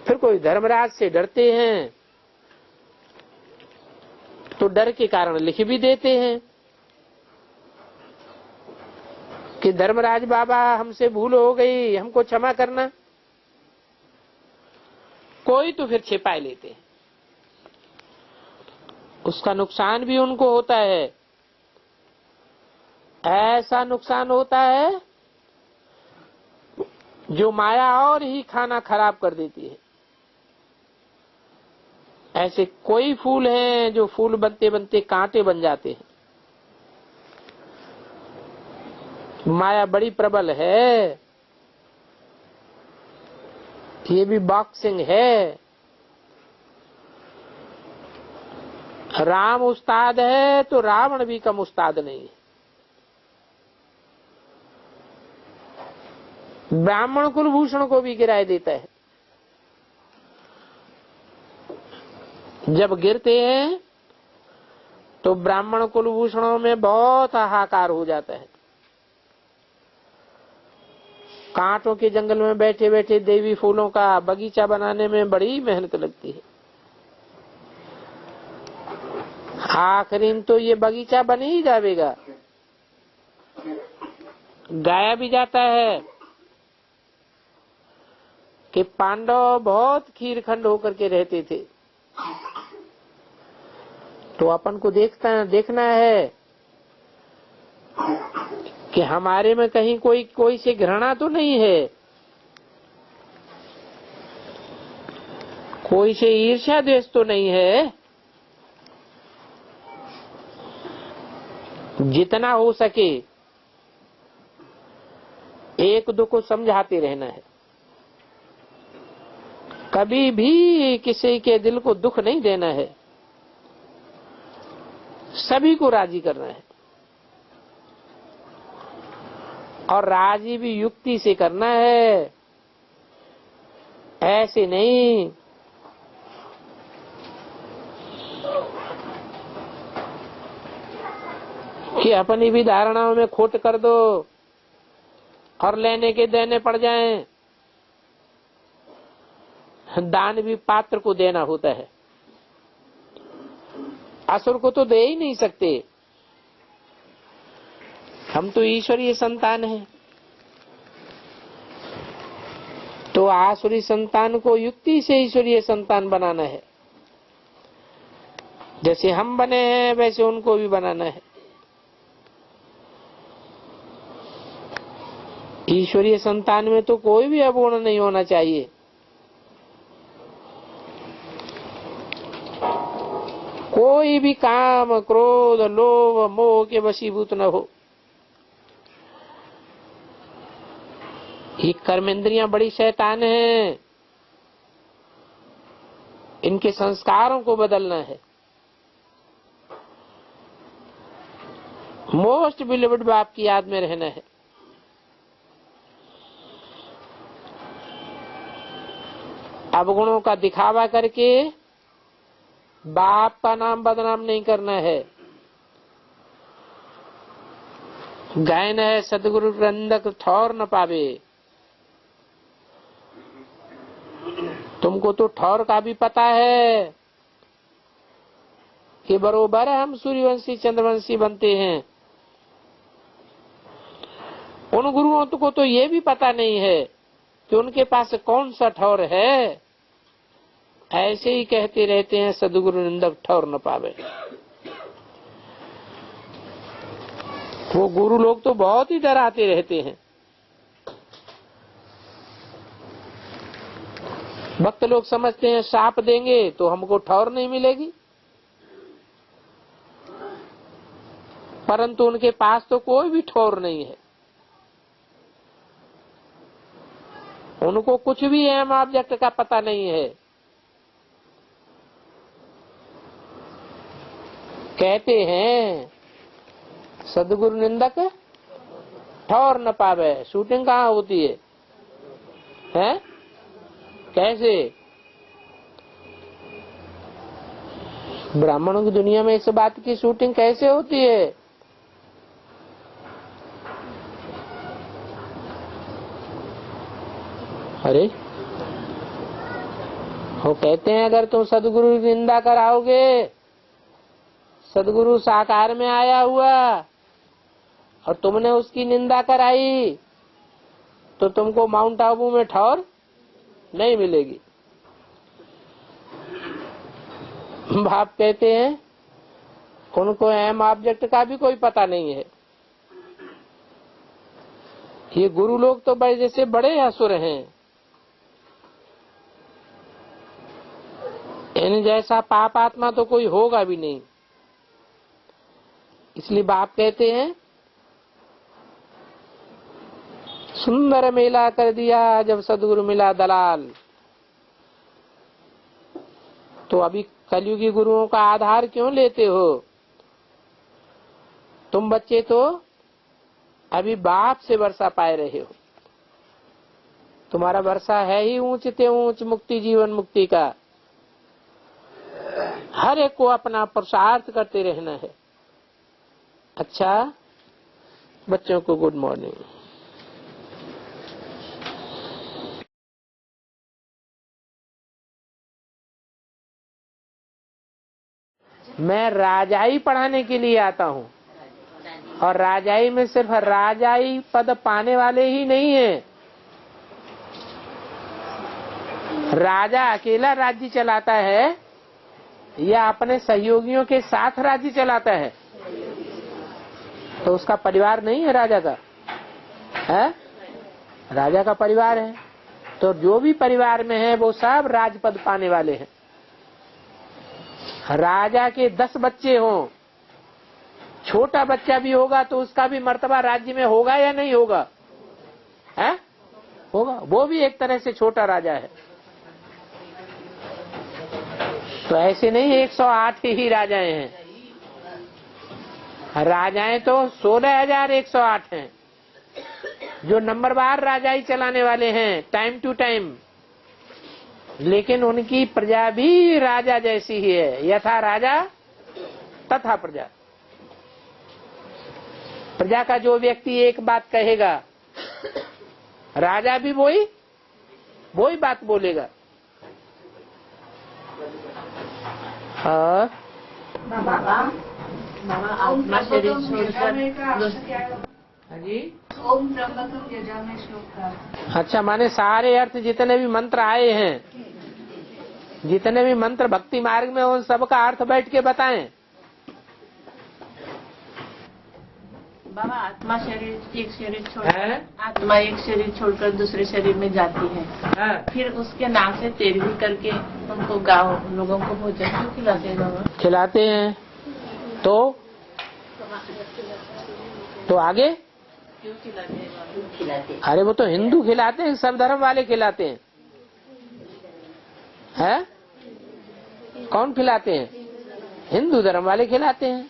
फिर कोई धर्मराज से डरते हैं तो डर के कारण लिख भी देते हैं कि धर्मराज बाबा हमसे भूल हो गई, हमको क्षमा करना। कोई तो फिर छिपा लेते हैं, उसका नुकसान भी उनको होता है। ऐसा नुकसान होता है जो माया और ही खाना खराब कर देती है। ऐसे कोई फूल हैं जो फूल बनते बनते कांटे बन जाते हैं। माया बड़ी प्रबल है, ये भी बॉक्सिंग है। राम उस्ताद है तो रावण भी कम उस्ताद नहीं है। ब्राह्मण कुलभूषण को भी गिराए देता है। जब गिरते हैं तो ब्राह्मण कुलभूषणों में बहुत हाहाकार हो जाता है। कांटों के जंगल में बैठे बैठे देवी फूलों का बगीचा बनाने में बड़ी मेहनत लगती है। आखिर तो ये बगीचा बन ही जाएगा, गाया भी जाता है कि पांडव बहुत खीरखंड होकर के रहते थे। तो अपन को देखना है कि हमारे में कहीं कोई से घृणा तो नहीं है, कोई से ईर्ष्या द्वेष तो नहीं है। जितना हो सके एक दो को समझाते रहना है। कभी भी किसी के दिल को दुख नहीं देना है, सभी को राजी करना है। और राजी भी युक्ति से करना है, ऐसे नहीं कि अपनी भी धारणाओं में खोट कर दो और लेने के देने पड़ जाएं। दान भी पात्र को देना होता है, असुर को तो दे ही नहीं सकते। हम तो ईश्वरीय संतान हैं, तो आसुरी संतान को युक्ति से ईश्वरीय संतान बनाना है। जैसे हम बने हैं वैसे उनको भी बनाना है। ईश्वरीय संतान में तो कोई भी अवगुण नहीं होना चाहिए। कोई भी काम क्रोध लोभ मोह के वशीभूत न हो। ये कर्मेंद्रियां बड़ी शैतान हैं, इनके संस्कारों को बदलना है। मोस्ट बिलीव्ड बाप की याद में रहना है। अवगुणों का दिखावा करके बाप का नाम बदनाम नहीं करना है। गायन है सदगुरु रंदक ठौर न पावे। तुमको तो ठौर का भी पता है कि बरोबर हम सूर्यवंशी चंद्रवंशी बनते हैं। उन गुरुओं को तो ये भी पता नहीं है कि उनके पास कौन सा ठौर है। ऐसे ही कहते रहते हैं सदगुरु निंदक ठौर न पावे। वो गुरु लोग तो बहुत ही डराते रहते हैं। भक्त लोग समझते हैं शाप देंगे तो हमको ठौर नहीं मिलेगी, परंतु उनके पास तो कोई भी ठौर नहीं है। उनको कुछ भी एम ऑब्जेक्ट का पता नहीं है। कहते हैं सदगुरु निंदक ठौर न पावे। शूटिंग कहाँ होती है, हैं? कैसे? ब्राह्मणों की दुनिया में इस बात की शूटिंग कैसे होती है? अरे वो कहते हैं अगर तुम सदगुरु की निंदा कराओगे, सदगुरु साकार में आया हुआ और तुमने उसकी निंदा कराई तो तुमको माउंट आबू में ठौर नहीं मिलेगी। बाप कहते हैं उनको एम ऑब्जेक्ट का भी कोई पता नहीं है। ये गुरु लोग तो भाई जैसे बड़े असुर हैं। इन जैसा पाप आत्मा तो कोई होगा भी नहीं। इसलिए बाप कहते हैं सुंदर मेला कर दिया जब सदगुरु मिला दलाल। तो अभी कलयुगी गुरुओं का आधार क्यों लेते हो? तुम बच्चे तो अभी बाप से वर्षा पाए रहे हो। तुम्हारा वर्षा है ही ऊंच ते ऊंच मुक्ति, जीवन मुक्ति का। हर एक को अपना पुरुषार्थ करते रहना है। अच्छा बच्चों को गुड मॉर्निंग। मैं राजाई पढ़ाने के लिए आता हूँ और राजाई में सिर्फ राजाई पद पाने वाले ही नहीं है। राजा अकेला राज्य चलाता है या अपने सहयोगियों के साथ राज्य चलाता है? तो उसका परिवार नहीं है राजा का, है? राजा का परिवार है। तो जो भी परिवार में है वो सब राजपद पाने वाले हैं। राजा के 10 बच्चे हों, छोटा बच्चा भी होगा तो उसका भी मर्तबा राज्य में होगा या नहीं होगा? है? होगा। वो भी एक तरह से छोटा राजा है। तो ऐसे नहीं 108 ही राजाएं हैं। राजाएं तो 16,108 हैं जो नंबरवार राजाई चलाने वाले हैं टाइम टू टाइम। लेकिन उनकी प्रजा भी राजा जैसी ही है। यथा राजा तथा प्रजा। प्रजा का जो व्यक्ति एक बात कहेगा, राजा भी वही बात बोलेगा। बाबा आत्मा शरीर छोड़कर जी ओम त्र्यंबकम यजामहे श्लोक का। अच्छा, माने सारे अर्थ जितने भी मंत्र आए हैं, जितने भी मंत्र भक्ति मार्ग में, उन सबका अर्थ बैठ के बताएं। बाबा आत्मा शरीर एक शरीर छोड़ आत्मा एक शरीर छोड़कर दूसरे शरीर में जाती है। फिर उसके नाम से तेरवी करके उनको गाँव लोगों को भोजन क्यों खिलाते हैं बाबा? खिलाते हैं तो आगे क्यों खिलाते हैं? खिलाते हैं। अरे वो तो हिंदू खिलाते हैं, सब धर्म वाले खिलाते हैं। है? कौन खिलाते हैं? हिंदू धर्म वाले खिलाते हैं।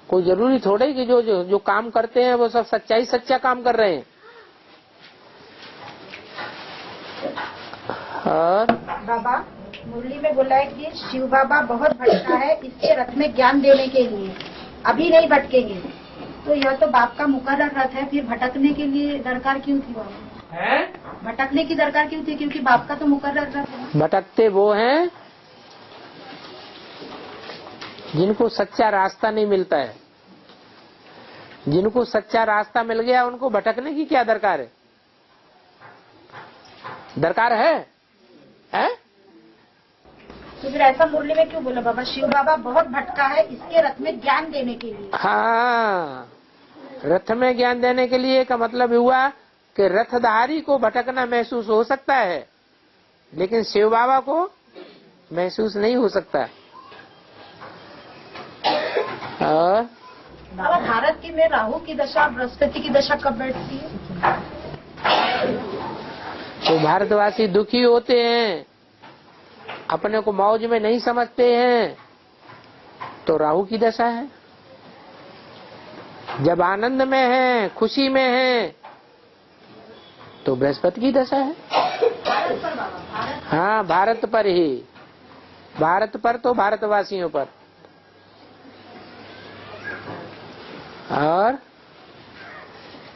कोई जरूरी थोड़े कि जो काम करते हैं वो सब सच्चा काम कर रहे हैं। बाबा मुरली में बोला है कि शिव बाबा बहुत भटका है, इसके रथ में ज्ञान देने के लिए, अभी नहीं भटकेंगे। तो यह तो बाप का मुकर्रर रथ है, फिर भटकने के लिए दरकार क्यों थी बाबा? है भटकने की दरकार क्यों थी? क्योंकि बाप का तो मुकर्रर रथ है। भटकते वो हैं जिनको सच्चा रास्ता नहीं मिलता है। जिनको सच्चा रास्ता मिल गया उनको भटकने की क्या दरकार है? दरकार है? तो फिर ऐसा मुरली में क्यों बोला बाबा, शिव बाबा बहुत भटका है, इसके रथ में ज्ञान देने के लिए? हाँ, रथ में ज्ञान देने के लिए का मतलब हुआ कि रथधारी को भटकना महसूस हो सकता है, लेकिन शिव बाबा को महसूस नहीं हो सकता। और बाबा भारत की में राहु की दशा, बृहस्पति की दशा कब बैठती है? तो भारतवासी दुखी होते हैं, अपने को मौज में नहीं समझते हैं, तो राहु की दशा है। जब आनंद में है, खुशी में है, तो बृहस्पति की दशा है। हाँ, भारत पर ही, भारत पर तो भारतवासियों पर। और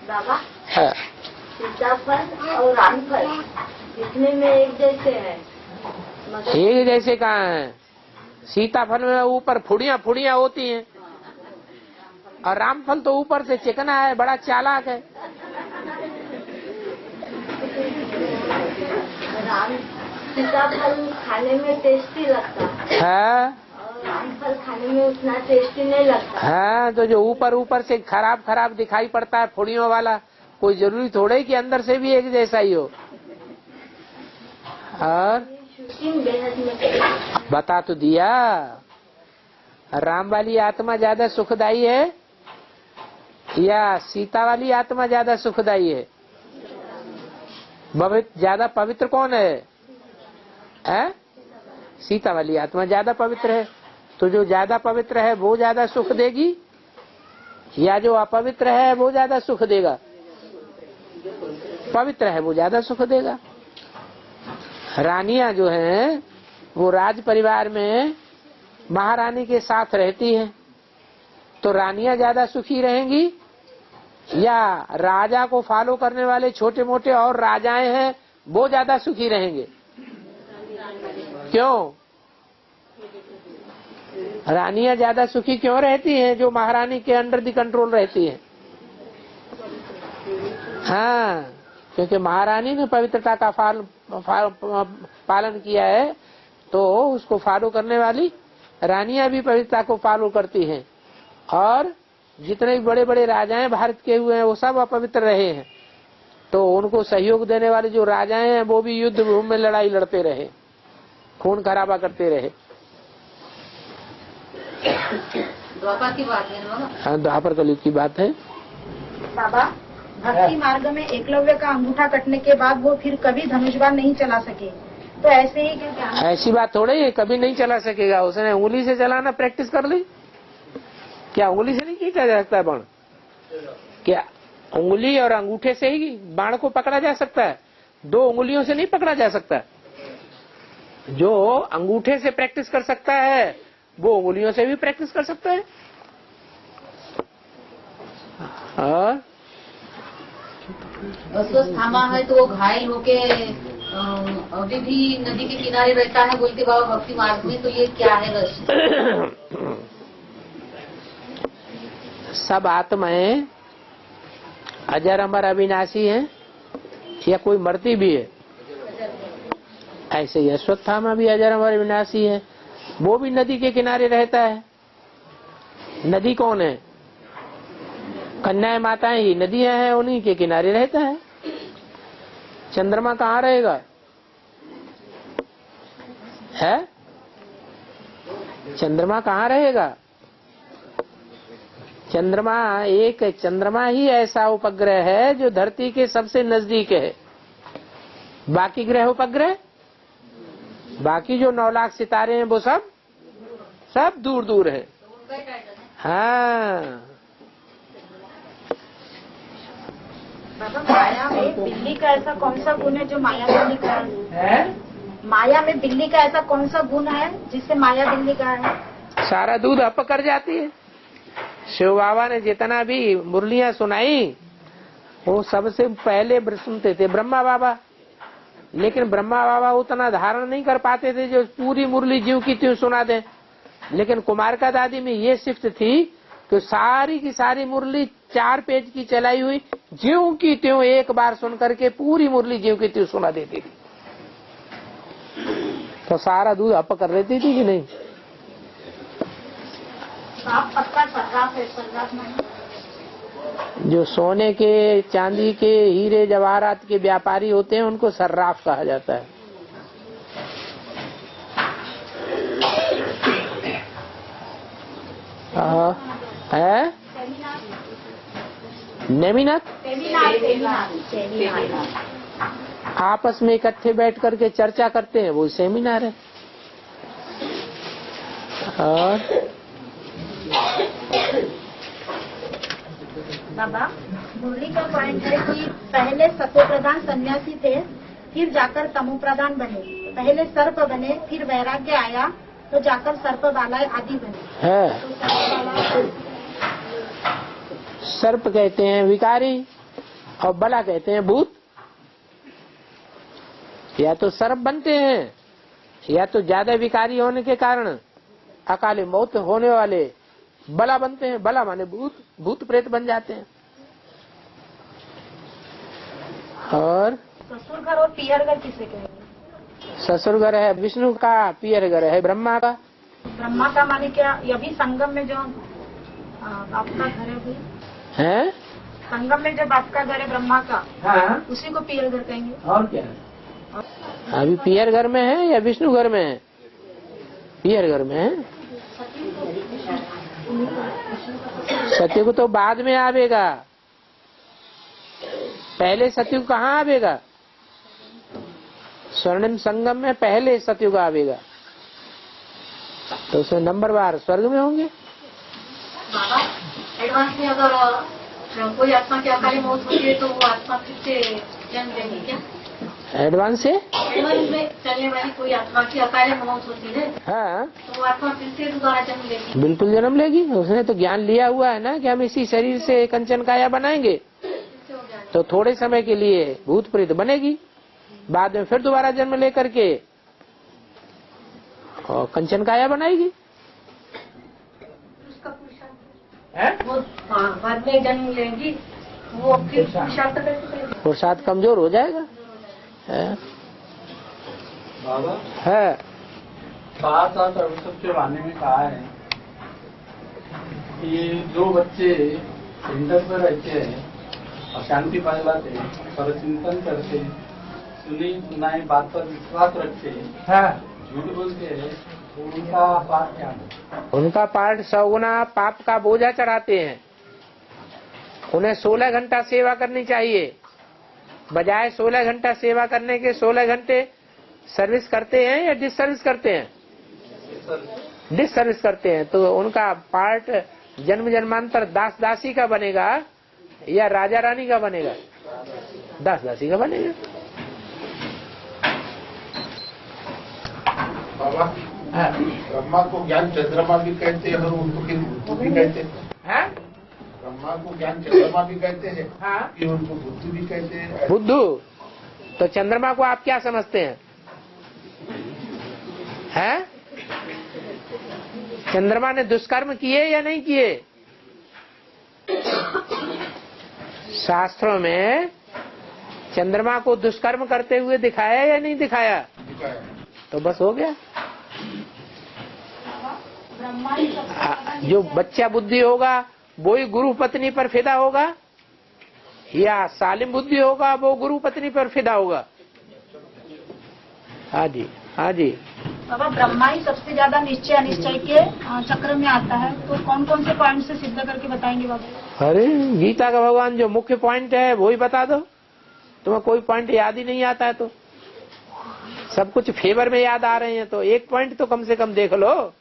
बाबा है सीताफल और रामफल दिखने में एक जैसे है, एक जैसे कहाँ है? सीताफल में ऊपर फुड़ियां फुड़ियां होती हैं, और रामफल तो ऊपर से चिकना है, बड़ा चालाक है। सीताफल खाने में टेस्टी लगता है, और रामफल खाने में उतना टेस्टी नहीं लगता। हाँ, तो जो ऊपर ऊपर से खराब खराब दिखाई पड़ता है फुड़ियों वाला, कोई जरूरी थोड़े कि अंदर से भी एक जैसा ही हो। और बता तो दिया, राम वाली आत्मा ज्यादा सुखदाई है या सीता वाली आत्मा ज्यादा सुखदाई है? ज्यादा पवित्र कौन है? सीता वाली आत्मा ज्यादा पवित्र है। तो जो ज्यादा पवित्र है वो ज्यादा सुख देगी, या जो अपवित्र है वो ज्यादा सुख देगा? पवित्र है वो ज्यादा सुख देगा। रानियां जो हैं वो राज परिवार में महारानी के साथ रहती हैं, तो रानियां ज्यादा सुखी रहेंगी या राजा को फॉलो करने वाले छोटे मोटे और राजाएं हैं वो ज्यादा सुखी रहेंगे? क्यों? रानियां ज्यादा सुखी क्यों रहती हैं? जो महारानी के अंडर दी कंट्रोल रहती हैं। हाँ, क्योंकि महारानी ने पवित्रता का पालन किया है, तो उसको फॉलो करने वाली रानियां भी पवित्रता को फॉलो करती हैं। और जितने भी बड़े बड़े राजाएं भारत के हुए हैं वो सब अपवित्र रहे हैं, तो उनको सहयोग देने वाले जो राजाएं हैं वो भी युद्ध भूमि में लड़ाई लड़ते रहे, खून खराबा करते रहे। द्वापर की बात है ना? हाँ, द्वापर कलयुग की बात है। बाबा भक्ति मार्ग में एकलव्य का अंगूठा कटने के बाद वो फिर कभी धनुषबाण नहीं चला सके, तो ऐसे ही क्या? ऐसी बात थोड़ी है, कभी नहीं चला सकेगा। उसने उंगली से चलाना प्रैक्टिस कर ली। क्या उंगली से नहीं खींचा जा सकता बाण? क्या उंगली और अंगूठे से ही बाण को पकड़ा जा सकता है? दो उंगलियों से नहीं पकड़ा जा सकता। जो अंगूठे से प्रैक्टिस कर सकता है वो उंगलियों से भी प्रैक्टिस कर सकता है। और थामा है तो वो घायल होके अभी भी नदी के किनारे रहता है बोलते बाबा भक्ति मार्ग में, तो ये क्या है? बस सब आत्माएं अजर अमर अविनाशी हैं या कोई मरती भी है? ऐसे ही अश्वत्थामा भी अजर अमर अविनाशी है, वो भी नदी के किनारे रहता है। नदी कौन है? कन्याएं माताएं ही नदियां हैं, उन्हीं के किनारे रहता है। चंद्रमा कहाँ रहेगा? है चंद्रमा कहाँ रहेगा? चंद्रमा ही ऐसा उपग्रह है जो धरती के सबसे नजदीक है। बाकी ग्रह उपग्रह, बाकी जो 9 लाख सितारे हैं वो सब दूर दूर है। हाँ, बाबा माया में बिल्ली का ऐसा कौन सा गुण है जो माया का निकाल है? माया में बिल्ली का ऐसा कौन सा गुण है जिससे माया बिल्ली का है? सारा दूध अप कर जाती है। शिव बाबा ने जितना भी मुरलियां सुनाई वो सबसे पहले सुनते थे ब्रह्मा बाबा, लेकिन ब्रह्मा बाबा उतना धारण नहीं कर पाते थे जो पूरी मुरली ज्यों की त्यों सुना दें। लेकिन कुमारका दादी में ये शिफ्ट थी कि सारी की सारी मुरली 4 पेज की चलाई हुई ज्यों की त्यों एक बार सुन करके पूरी मुरली ज्यों की त्यों सुना देती थी। तो सारा दूध अप कर लेती थी कि नहीं? आप पक्का सर्राफ है, सर्राफ नहीं। जो सोने के, चांदी के, हीरे जवाहरात के व्यापारी होते हैं उनको सर्राफ कहा जाता है। है नेमिनाथ, आपस में इकट्ठे बैठ करके चर्चा करते हैं, वो सेमिनार है। और बाबा मुरली का पॉइंट है कि पहले सत्व प्रधान सन्यासी थे, फिर जाकर तमो प्रधान बने। पहले सर्प बने, फिर वैराग्य आया तो जाकर सर्प वाला आदि बने। है सर्प कहते हैं विकारी और बला कहते हैं भूत। या तो सर्प बनते हैं या तो ज्यादा विकारी होने के कारण अकाले मौत होने वाले बला बनते हैं। बला माने भूत, भूत प्रेत बन जाते हैं। और ससुर घर और पियर घर किसे कहेंगे? ससुर घर है विष्णु का, पियर घर है ब्रह्मा का। ब्रह्मा का माने क्या? ये भी संगम में जो आपका घर है, हैं? संगम में जब आपका घर है ब्रह्मा का, हाँ, उसी को पियर घर कहेंगे। और क्या है? अभी पियर घर में है या विष्णु घर में है? पियर घर में है। सत्ययुग तो बाद में आवेगा, पहले सतयुग कहाँ आवेगा? स्वर्णिम संगम में पहले सतयुग आवेगा, तो उसमें नंबरवार स्वर्ग में होंगे। बाबा एडवांस में अगर कोई आत्मा की अकाली मौत होती है तो वो आत्मा फिर से जन्म लेगी क्या? एडवांस से एडवांस में चलने वाली कोई आत्मा की अकाली मौत होती है, हाँ, तो वो आत्मा फिर से दोबारा जन्म लेगी? बिल्कुल जन्म लेगी। उसने तो ज्ञान लिया हुआ है ना कि हम इसी शरीर से कंचन काया बनाएंगे, तो थोड़े समय के लिए भूत प्रेत बनेगी, बाद में फिर दोबारा जन्म लेकर के और कंचन काया बनाएगी। वो बाद में जन्म लेगी, वो फिर पुरुषार्थ करेगी, पुरुषार्थ कमजोर हो जाएगा। बाबा है साथ सबके वाणी में कहा है कि जो बच्चे सेंटर पर रहते हैं और शांति पाए लाते हैं और चिंतन करते हैं, सुनी सुनाई बात पर विश्वास रखते हैं, हाँ, झूठ बोलते हैं, तो उनका पाठ क्या है? उनका पाठ 100 गुना पाप का बोझा चढ़ाते हैं। उन्हें 16 घंटा सेवा करनी चाहिए, बजाय 16 घंटा सेवा करने के 16 घंटे सर्विस करते हैं या डिसर्विस करते हैं? डिसर्विस करते हैं। तो उनका पार्ट जन्म जन्मांतर दास दासी का बनेगा या राजा रानी का बनेगा? दास दासी का बनेगा। बाबा ब्रह्मा को ज्ञान चंद्रमा भी कहते हैं और उनको बुद्धि भी कहते हैं। ब्रह्मा को ज्ञान चंद्रमा भी कहते हैं, हाँ, कि उनको बुद्धि भी कहते हैं। बुद्धू। तो चंद्रमा को आप क्या समझते हैं? हैं? चंद्रमा ने दुष्कर्म किए या नहीं किए? शास्त्रों में चंद्रमा को दुष्कर्म करते हुए दिखाया या नहीं दिखाया? तो बस हो गया। जो बच्चा बुद्धि होगा वो ही गुरु पत्नी पर फिदा होगा, या सालिम बुद्धि होगा वो गुरु पत्नी पर फिदा होगा? हाँ जी, हाँ जी। बाबा ब्रह्मा ही सबसे ज्यादा निश्चय अनिश्चय के चक्र में आता है, तो कौन कौन से पॉइंट से सिद्ध करके बताएंगे बाबा? अरे गीता का भगवान जो मुख्य पॉइंट है वो ही बता दो। तुम्हें कोई पॉइंट याद ही नहीं आता है तो सब कुछ फेवर में याद आ रहे हैं, तो एक पॉइंट तो कम से कम देख लो।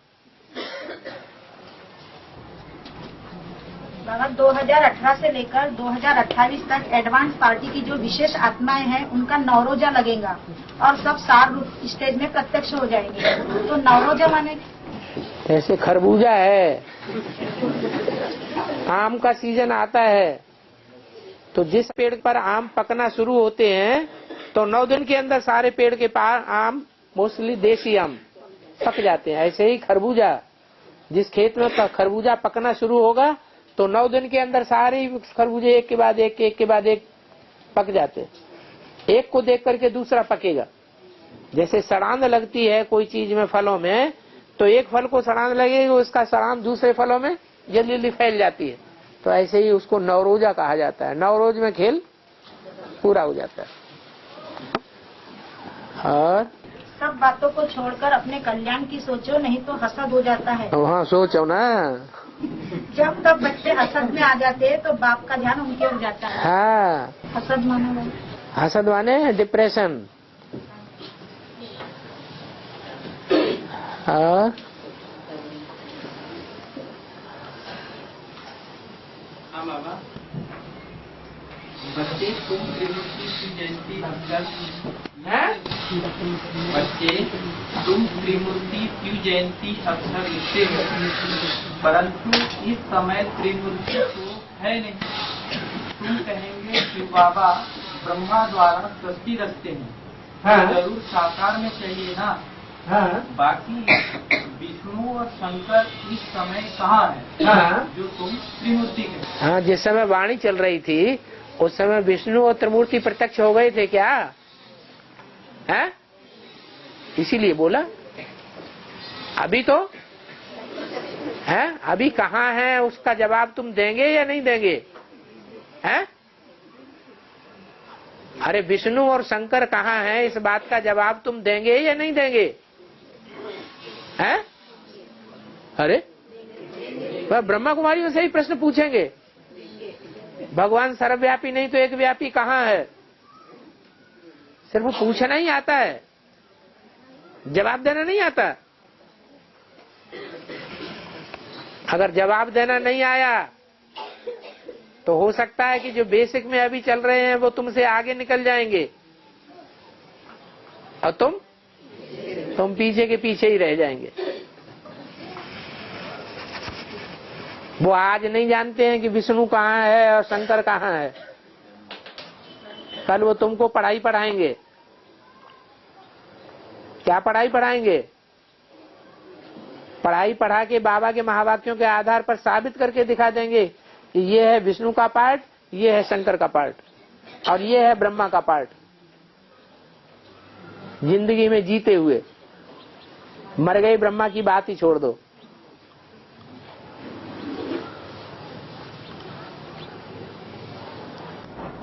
बाबा 2018 से लेकर 2028 तक एडवांस पार्टी की जो विशेष आत्माएं हैं उनका नवरोजा लगेगा और सब सार रूप स्टेज में प्रत्यक्ष हो जाएंगे। तो नवरोजा माने ऐसे खरबूजा है, आम का सीजन आता है तो जिस पेड़ पर आम पकना शुरू होते हैं तो 9 दिन के अंदर सारे पेड़ के पार आम, मोस्टली देसी आम पक जाते हैं। ऐसे ही खरबूजा, जिस खेत में खरबूजा पकना शुरू होगा तो 9 दिन के अंदर सारे खरबूजे एक के बाद एक पक जाते हैं। एक को देख करके दूसरा पकेगा। जैसे सड़ांध लगती है कोई चीज में, फलों में, तो एक फल को सड़ांध लगेगी, उसका सड़ांध दूसरे फलों में जल्दी जल्दी फैल जाती है। तो ऐसे ही उसको नवरोजा कहा जाता है। नवरोज में खेल पूरा हो जाता है। और सब बातों को छोड़कर अपने कल्याण की सोचो, नहीं तो हसद हो जाता है। हाँ, सोचो ना। जब तक बच्चे हसद में आ जाते हैं तो बाप का ध्यान उनके ओर जाता है। हाँ, हसद माने हसद माने डिप्रेशन। हाँ, बाबा, बच्चे तुम त्रिमूर्ति की जयंती बच्चे तुम त्रिमूर्ति की जयंती अक्सर लिखते हो, परंतु इस समय त्रिमूर्ति तो है नहीं। तुम कहेंगे कि बाबा ब्रह्मा द्वारा सृष्टि रचते हैं, तो जरूर साकार में चाहिए ना। बाकी विष्णु और शंकर इस समय कहाँ है, जो तुम त्रिमूर्ति के। हाँ, जिस समय वाणी चल रही थी उस समय विष्णु और त्रिमूर्ति प्रत्यक्ष हो गए थे क्या? है, इसीलिए बोला। अभी तो है, अभी कहाँ है उसका जवाब तुम देंगे या नहीं देंगे? है, अरे विष्णु और शंकर कहाँ है, इस बात का जवाब तुम देंगे या नहीं देंगे? है, अरे वह ब्रह्मा कुमारियों से ही प्रश्न पूछेंगे। भगवान सर्वव्यापी नहीं तो एक व्यापी कहाँ है? सिर्फ पूछना ही आता है, जवाब देना नहीं आता। अगर जवाब देना नहीं आया तो हो सकता है कि जो बेसिक में अभी चल रहे हैं वो तुमसे आगे निकल जाएंगे और तुम पीछे के पीछे ही रह जाएंगे। वो आज नहीं जानते हैं कि विष्णु कहाँ है और शंकर कहाँ है। कल वो तुमको पढ़ाई पढ़ाएंगे। क्या पढ़ाई पढ़ाएंगे? पढ़ाई पढ़ा के बाबा के महावाक्यों के आधार पर साबित करके दिखा देंगे कि ये है विष्णु का पार्ट, ये है शंकर का पार्ट और ये है ब्रह्मा का पार्ट। जिंदगी में जीते हुए, मर गए ब्रह्मा की बात ही छोड़ दो।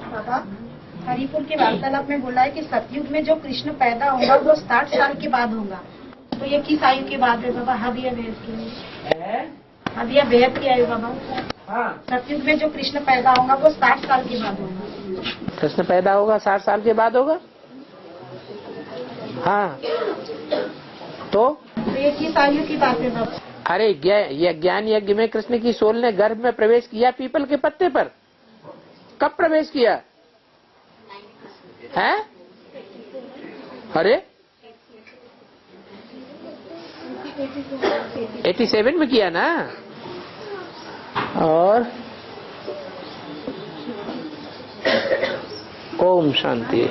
बाबा हरिपुर के वार्तालाप में बोला है कि सतयुग में जो कृष्ण पैदा होगा वो 60 साल के बाद होगा। तो ये किस आयु के बाद है बाबा? हदिया बेहद की हदिया बेहद की आयु बाबा। सतयुग में जो कृष्ण पैदा होगा वो 60 साल के बाद होगा। कृष्ण पैदा होगा 60 साल के बाद होगा। हाँ, तो ये किस आयु की बात है बाबा? अरे ज्ञान यज्ञ में कृष्ण की सोल ने गर्भ में प्रवेश किया पीपल के पत्ते पर। कब प्रवेश किया है? अरे 87 में किया ना। और ओम शांति।